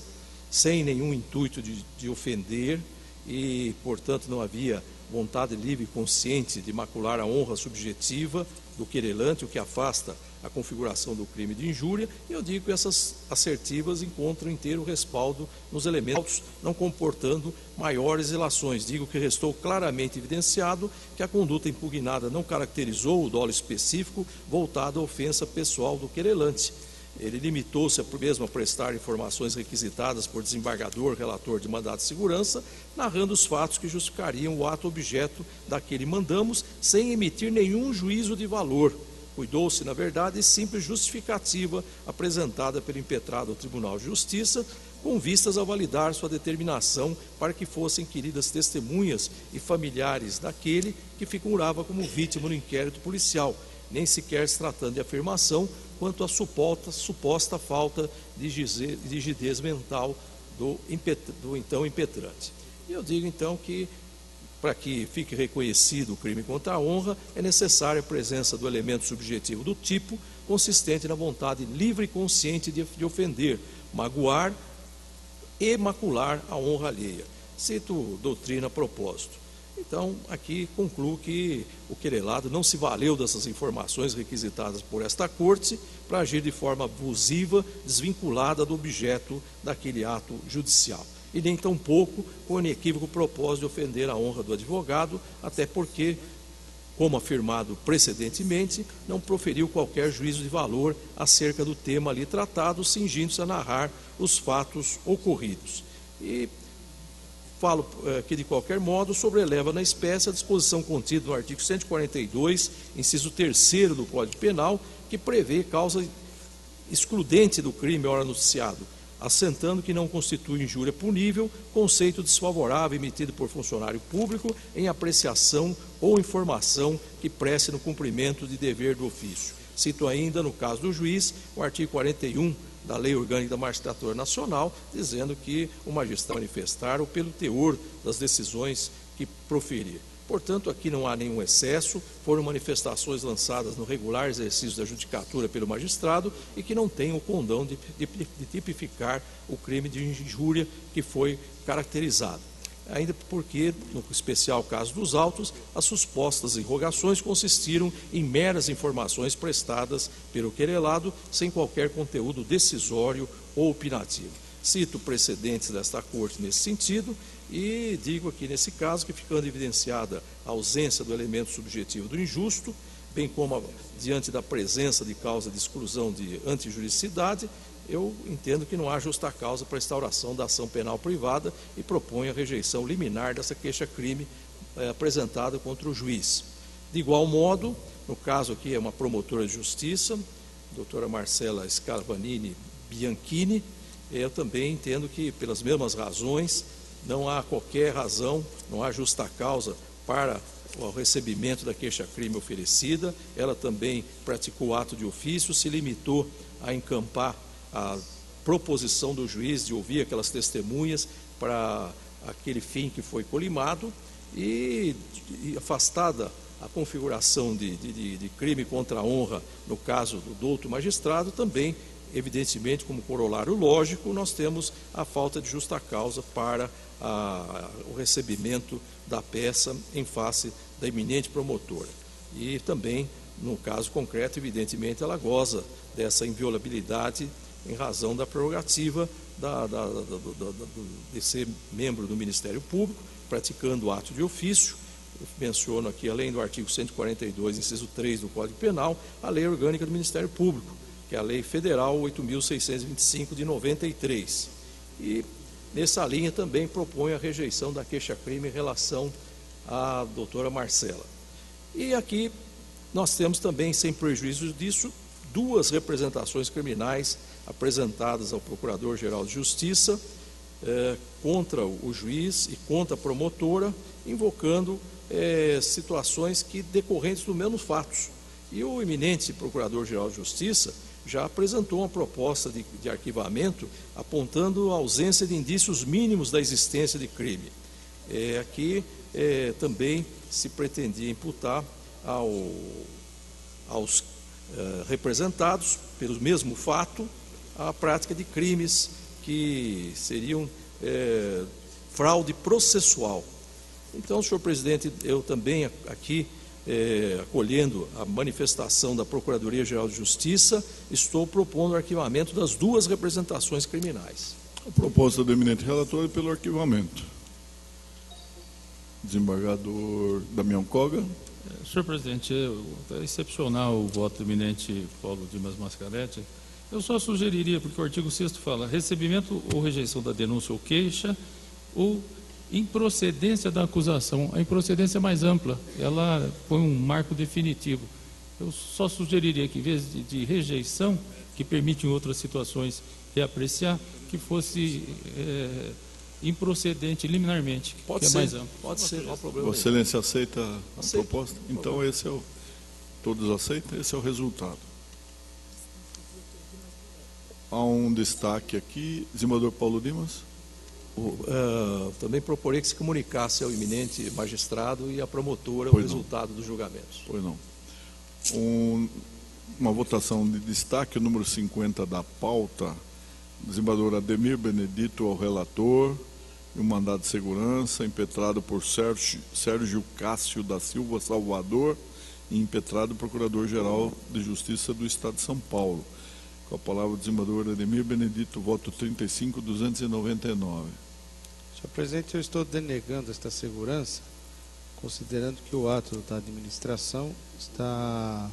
sem nenhum intuito de ofender e, portanto, não havia vontade livre e consciente de macular a honra subjetiva do querelante, o que afasta a configuração do crime de injúria, e eu digo que essas assertivas encontram inteiro respaldo nos elementos, não comportando maiores ilações. Digo que restou claramente evidenciado que a conduta impugnada não caracterizou o dolo específico voltado à ofensa pessoal do querelante. Ele limitou-se mesmo a prestar informações requisitadas por desembargador, relator de mandado de segurança, narrando os fatos que justificariam o ato objeto daquele mandamos, sem emitir nenhum juízo de valor. Cuidou-se, na verdade, simples justificativa apresentada pelo impetrado ao Tribunal de Justiça, com vistas a validar sua determinação para que fossem inquiridas testemunhas e familiares daquele que figurava como vítima no inquérito policial, nem sequer se tratando de afirmação quanto à suposta falta de rigidez mental do então impetrante. E eu digo então que, para que fique reconhecido o crime contra a honra, é necessária a presença do elemento subjetivo do tipo, consistente na vontade livre e consciente de ofender, magoar e macular a honra alheia. Cito doutrina a propósito. Então, aqui concluo que o querelado não se valeu dessas informações requisitadas por esta Corte para agir de forma abusiva, desvinculada do objeto daquele ato judicial. E nem tampouco com o inequívoco propósito de ofender a honra do advogado, até porque, como afirmado precedentemente, não proferiu qualquer juízo de valor acerca do tema ali tratado, cingindo-se a narrar os fatos ocorridos. E falo que, de qualquer modo, sobreleva na espécie a disposição contida no artigo 142, inciso 3º do Código Penal, que prevê causa excludente do crime ora noticiado, assentando que não constitui injúria punível, conceito desfavorável emitido por funcionário público em apreciação ou informação que preste no cumprimento de dever do ofício. Cito ainda, no caso do juiz, o artigo 41 da Lei Orgânica da Magistratura Nacional, dizendo que o magistrado manifestar ou pelo teor das decisões que proferir. Portanto, aqui não há nenhum excesso, foram manifestações lançadas no regular exercício da judicatura pelo magistrado e que não tem o condão de tipificar o crime de injúria que foi caracterizado. Ainda porque, no especial caso dos autos, as supostas irrogações consistiram em meras informações prestadas pelo querelado, sem qualquer conteúdo decisório ou opinativo. Cito precedentes desta Corte nesse sentido e digo aqui nesse caso que, ficando evidenciada a ausência do elemento subjetivo do injusto, bem como diante da presença de causa de exclusão de antijuridicidade, eu entendo que não há justa causa para a instauração da ação penal privada e proponho a rejeição liminar dessa queixa-crime apresentada contra o juiz. De igual modo, no caso aqui é uma promotora de justiça, doutora Marcela Scarvanini Bianchini, eu também entendo que, pelas mesmas razões, não há qualquer razão, não há justa causa para o recebimento da queixa-crime oferecida. Ela também praticou ato de ofício, se limitou a encampar a proposição do juiz de ouvir aquelas testemunhas para aquele fim que foi colimado e afastada a configuração de crime contra a honra no caso do douto magistrado, também, evidentemente, como corolário lógico, nós temos a falta de justa causa para o recebimento da peça em face da eminente promotora. E também, no caso concreto, evidentemente, ela goza dessa inviolabilidade em razão da prerrogativa de ser membro do Ministério Público, praticando o ato de ofício. Eu menciono aqui, além do artigo 142, inciso 3 do Código Penal, a Lei Orgânica do Ministério Público, que é a Lei Federal 8.625 de 93. E, nessa linha, também propõe a rejeição da queixa-crime em relação à doutora Marcela. E aqui nós temos também, sem prejuízo disso, duas representações criminais apresentadas ao Procurador-Geral de Justiça contra o juiz e contra a promotora, invocando situações que decorrentes dos mesmos fatos. E o eminente Procurador-Geral de Justiça já apresentou uma proposta de arquivamento apontando a ausência de indícios mínimos da existência de crime. Aqui também se pretendia imputar aos representados pelo mesmo fato a prática de crimes que seriam fraude processual. Então, senhor presidente, eu também aqui, acolhendo a manifestação da Procuradoria-Geral de Justiça, estou propondo o arquivamento das duas representações criminais. A proposta do eminente relator é pelo arquivamento. Desembargador Damião Koga. Senhor presidente, é excepcional o voto do eminente Paulo Dimas Mascaretti. Eu só sugeriria, porque o artigo 6º fala recebimento ou rejeição da denúncia ou queixa ou improcedência da acusação. A improcedência é mais ampla, ela põe um marco definitivo. Eu só sugeriria que, em vez de rejeição, que permite em outras situações reapreciar, que fosse improcedente liminarmente, pode que ser, é mais amplo. Pode ser, não há problema. Vossa Excelência aceita a proposta? Então, esse é o... Todos aceitam? Esse é o resultado. Há um destaque aqui. Desembargador Paulo Dimas. Também proporei que se comunicasse ao eminente magistrado e à promotora Pois o não. resultado dos julgamentos. Pois não. Uma votação de destaque, o número 50 da pauta, desembargador Ademir Benedito ao relator, e um mandado de segurança impetrado por Sérgio Cássio da Silva Salvador e impetrado Procurador-Geral de Justiça do Estado de São Paulo. Com a palavra o desembargador Ademir Benedito, voto 35.299. Senhor presidente, eu estou denegando esta segurança, considerando que o ato da administração está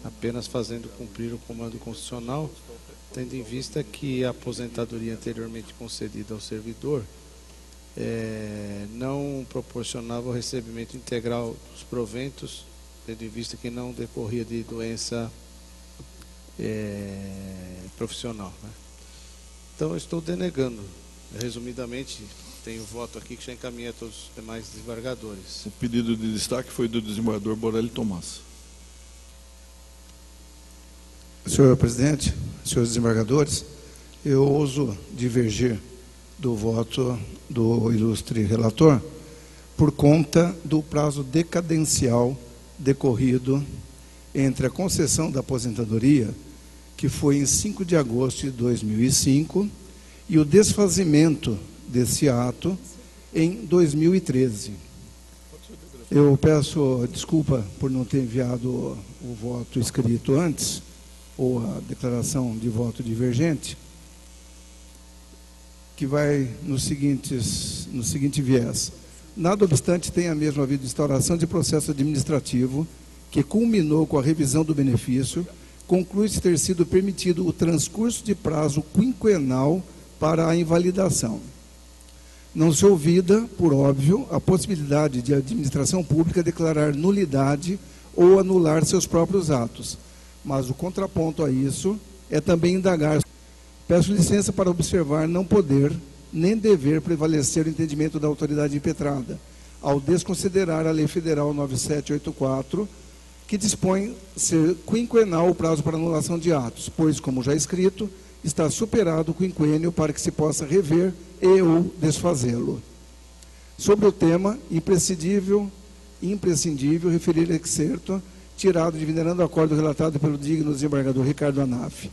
apenas fazendo cumprir o comando constitucional, tendo em vista que a aposentadoria anteriormente concedida ao servidor não proporcionava o recebimento integral dos proventos, tendo em vista que não decorria de doença profissional, né? Então, eu estou denegando. Resumidamente, tenho voto aqui que já encaminha a todos os demais desembargadores. O pedido de destaque foi do desembargador Borelli Tomás. Senhor presidente, senhores desembargadores, eu ouso divergir do voto do ilustre relator por conta do prazo decadencial decorrido entre a concessão da aposentadoria, que foi em 5 de agosto de 2005, e o desfazimento desse ato em 2013. Eu peço desculpa por não ter enviado o voto escrito antes, ou a declaração de voto divergente, que vai no seguinte viés. Nada obstante, tem a mesma havido instauração de processo administrativo que culminou com a revisão do benefício, conclui-se ter sido permitido o transcurso de prazo quinquenal para a invalidação. Não se ouvida, por óbvio, a possibilidade de a administração pública declarar nulidade ou anular seus próprios atos, mas o contraponto a isso é também indagar. Peço licença para observar não poder nem dever prevalecer o entendimento da autoridade impetrada, ao desconsiderar a Lei Federal 9784, que dispõe ser quinquenal o prazo para anulação de atos, pois, como já escrito, está superado o quinquênio para que se possa rever e ou desfazê-lo. Sobre o tema, imprescindível referir excerto tirado de venerando acordo relatado pelo digno desembargador Ricardo Anaf.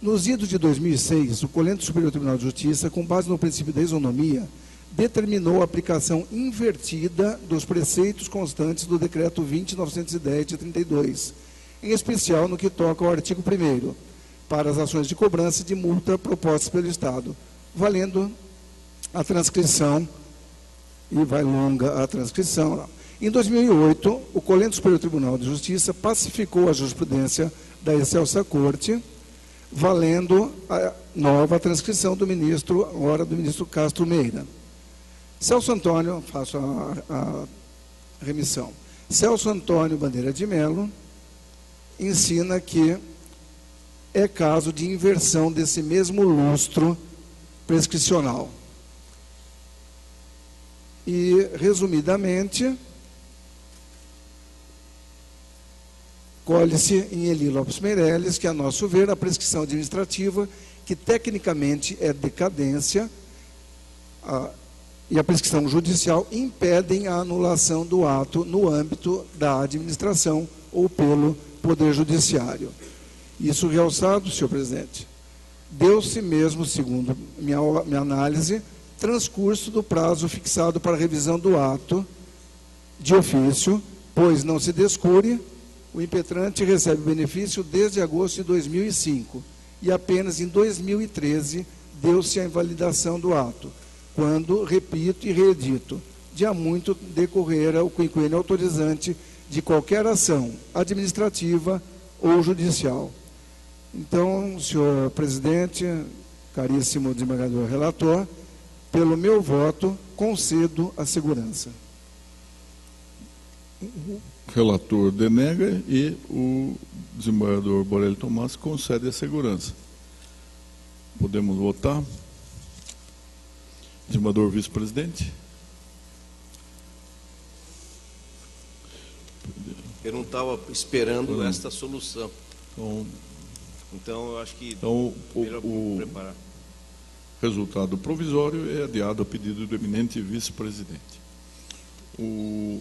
Nos idos de 2006, o Colégio Superior Tribunal de Justiça, com base no princípio da isonomia, determinou a aplicação invertida dos preceitos constantes do Decreto 20.910 de 32, em especial no que toca ao artigo 1º, para as ações de cobrança de multa propostas pelo Estado, valendo a transcrição, e vai longa a transcrição. Em 2008, o Colégio Superior Tribunal de Justiça pacificou a jurisprudência da Excelsa Corte, valendo a nova transcrição do ministro Castro Meira. Celso Antônio, faço a remissão. Celso Antônio Bandeira de Melo ensina que é caso de inversão desse mesmo lustro prescricional. E, resumidamente, colhe-se em Eli Lopes Meirelles que, a nosso ver, a prescrição administrativa, que tecnicamente é decadência, e a prescrição judicial impedem a anulação do ato no âmbito da administração ou pelo Poder Judiciário. Isso realçado, senhor presidente, deu-se mesmo, segundo minha análise, transcurso do prazo fixado para a revisão do ato de ofício, pois não se descure, o impetrante recebe benefício desde agosto de 2005 e apenas em 2013 deu-se a invalidação do ato, quando, repito e reedito, de há muito decorrera o quinquênio autorizante de qualquer ação administrativa ou judicial. Então, senhor presidente, caríssimo desembargador relator, pelo meu voto, concedo a segurança. O relator denega e o desembargador Borelli Tomás concede a segurança. Podemos votar? Desembargador vice-presidente. Eu não estava esperando esta solução. Então, eu acho que então, melhor preparar. resultado provisório é adiado a pedido do eminente vice-presidente. O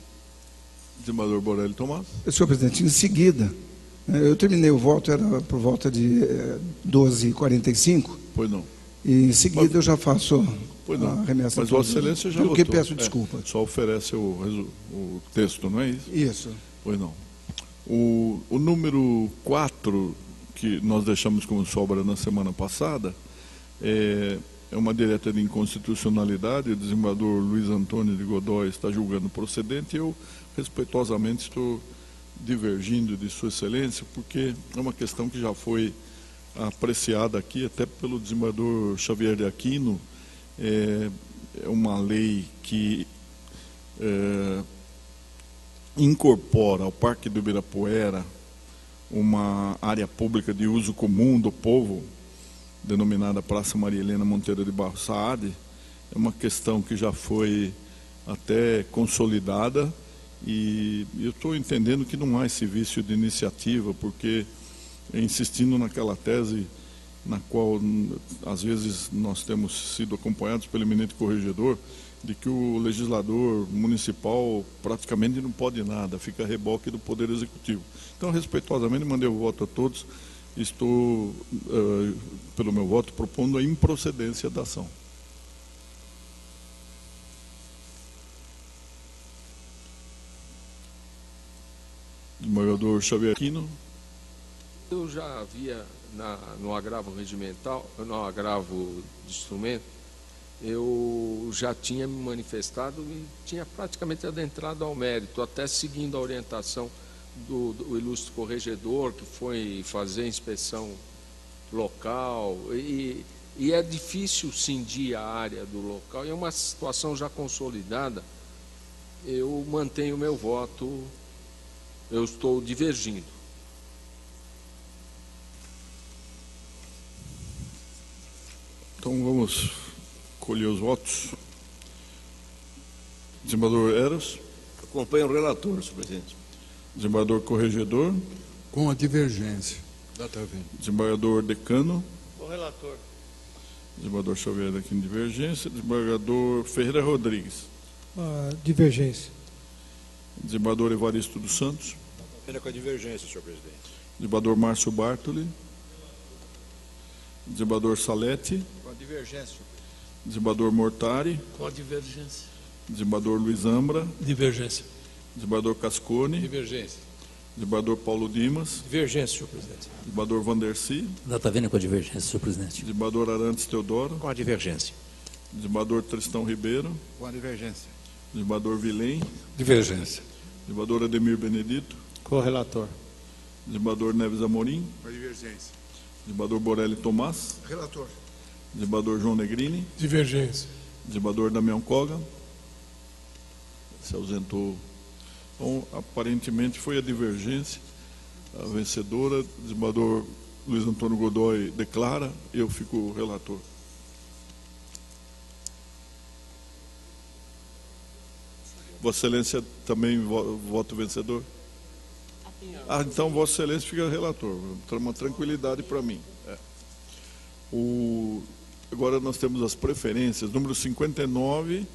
desembargador Borelli Tomás. Senhor presidente, em seguida, eu terminei o voto, era por volta de 12h45. Pois não. E em seguida eu já faço a remessa. Mas Vossa Excelência já votou. Que peço desculpa. Só oferece o texto, não é isso? Isso. Pois não. O número 4, que nós deixamos como sobra na semana passada, é uma direta de inconstitucionalidade. O desembargador Luiz Antônio de Godoy está julgando procedente, e eu respeitosamente estou divergindo de Sua Excelência, porque é uma questão que já foi apreciada aqui até pelo desembargador Xavier de Aquino. É uma lei que incorpora ao Parque do Ibirapuera uma área pública de uso comum do povo, denominada Praça Maria Helena Monteiro de Barros Saad. É uma questão que já foi até consolidada, e eu estou entendendo que não há esse vício de iniciativa, porque insistindo naquela tese na qual às vezes nós temos sido acompanhados pelo eminente corregedor, de que o legislador municipal praticamente não pode nada, fica a reboque do Poder Executivo. Então, respeitosamente, mandei o voto a todos. Estou, pelo meu voto, propondo a improcedência da ação. Desembargador Xavier Aquino. Eu já havia, no agravo regimental, no agravo de instrumento, eu já tinha me manifestado e tinha praticamente adentrado ao mérito, até seguindo a orientação do ilustre corregedor, que foi fazer inspeção local, e é difícil cindir a área do local, e é uma situação já consolidada. Eu mantenho o meu voto, eu estou divergindo. Então vamos colher os votos. Desembargador Eros. Acompanho o relator, senhor presidente. Desembargador Corregedor. Com a divergência. Desembargador Decano. O relator. Desembargador Xavier daqui em divergência. Desembargador Ferreira Rodrigues. Divergência. Desembargador Evaristo dos Santos. Com a divergência, senhor presidente. Desembargador Márcio Bartoli. Desembargador Salete. Com a divergência, senhor presidente. Desembargador Mortari. Com a divergência. Desembargador Luiz Ambra. Divergência. Desembargador Cascone. Divergência. Desembargador Paulo Dimas. Divergência, senhor presidente. Desembargador Vandercy. Data vênia com a divergência, senhor presidente. Desembargador Arantes Teodoro. Com a divergência. Desembargador Tristão Ribeiro. Com a divergência. Desembargador Vilém. Divergência. Desembargador Ademir Benedito. Correlator. Desembargador Neves Amorim. Com a divergência. Desembargador Borelli Tomás. Relator. Desembargador João Negrini. Divergência. Desembargador Damião Koga. Se ausentou. Então, aparentemente foi a divergência a vencedora. Desembargador Luiz Antônio Godoy declara, eu fico relator. Vossa Excelência também voto vencedor? Então Vossa Excelência fica relator. Uma tranquilidade para mim. Agora nós temos as preferências. Número 59,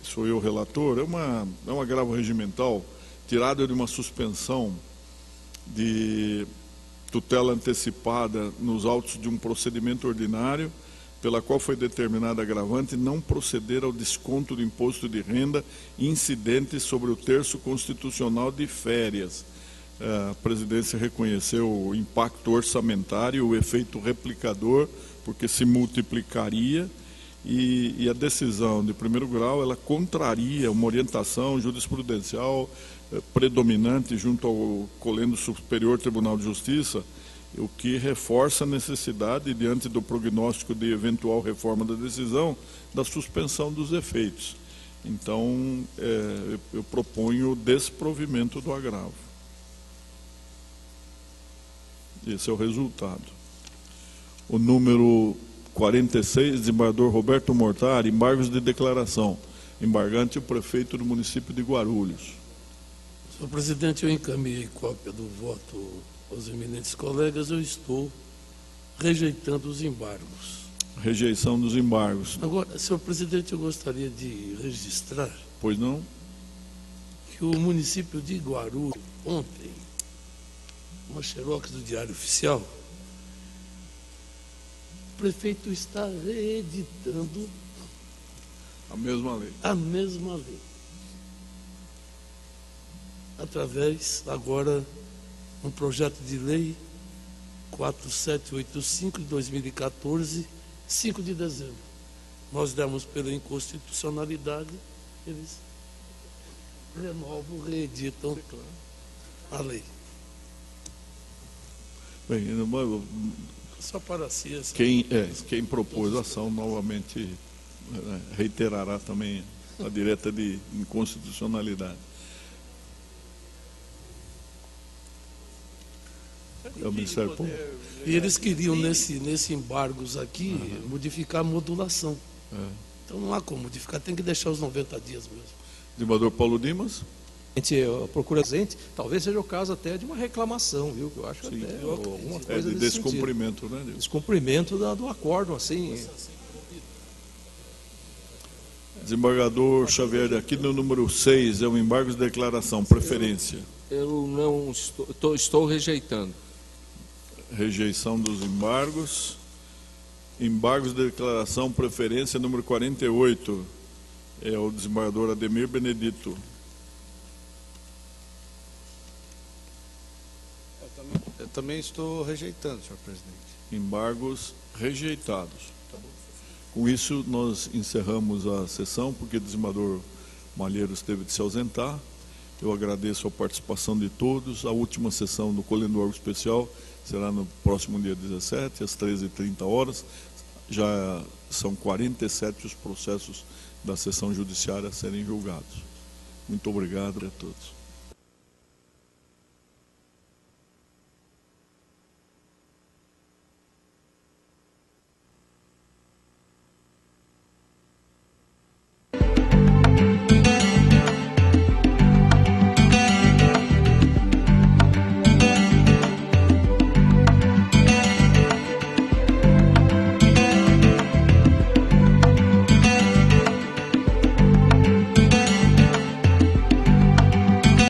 sou eu relator, é um agravo regimental tirado de uma suspensão de tutela antecipada nos autos de um procedimento ordinário, pela qual foi determinada agravante não proceder ao desconto do imposto de renda incidente sobre o terço constitucional de férias. A presidência reconheceu o impacto orçamentário, o efeito replicador, porque se multiplicaria, e a decisão de primeiro grau, ela contraria uma orientação jurisprudencial predominante junto ao Colendo Superior Tribunal de Justiça, o que reforça a necessidade, diante do prognóstico de eventual reforma da decisão, da suspensão dos efeitos. Então, eu proponho o desprovimento do agravo. Esse é o resultado. O número 46, desembargador Roberto Mortari, embargos de declaração. Embargante o prefeito do município de Guarulhos. Senhor presidente, eu encaminhei cópia do voto aos eminentes colegas, eu estou rejeitando os embargos. Rejeição dos embargos. Agora, senhor presidente, eu gostaria de registrar Pois não? que o município de Guarulhos, ontem, uma xerox do Diário Oficial, o prefeito está reeditando A mesma lei. a mesma lei. Através, agora, um projeto de lei 4785 de 2014, 5 de dezembro. Nós demos pela inconstitucionalidade, eles renovam, reeditam a lei. Bem, Só para a ciência. quem propôs a ação novamente reiterará também a direta de inconstitucionalidade. É o Ministério Público. E eles queriam, nesse embargos aqui, modificar a modulação. Então não há como modificar, tem que deixar os 90 dias mesmo. Desembargador Paulo Dimas. A procura presente, talvez seja o caso até de uma reclamação, viu? Que eu acho Sim, até alguma coisa de nesse descumprimento, sentido. né? Descumprimento do acordo, assim. Desembargador Xavier, aqui no número 6 é o embargo de declaração, preferência. Eu não estou rejeitando. Rejeição dos embargos. Embargos de declaração, preferência número 48. É o desembargador Ademir Benedito. Eu também estou rejeitando, senhor presidente. Embargos rejeitados. Com isso, nós encerramos a sessão, porque o desembargador Malheiros teve de se ausentar. Eu agradeço a participação de todos. A última sessão do Colhendo do Órgão Especial será no próximo dia 17, às 13h30. Já são 47 os processos da sessão judiciária a serem julgados. Muito obrigado a todos.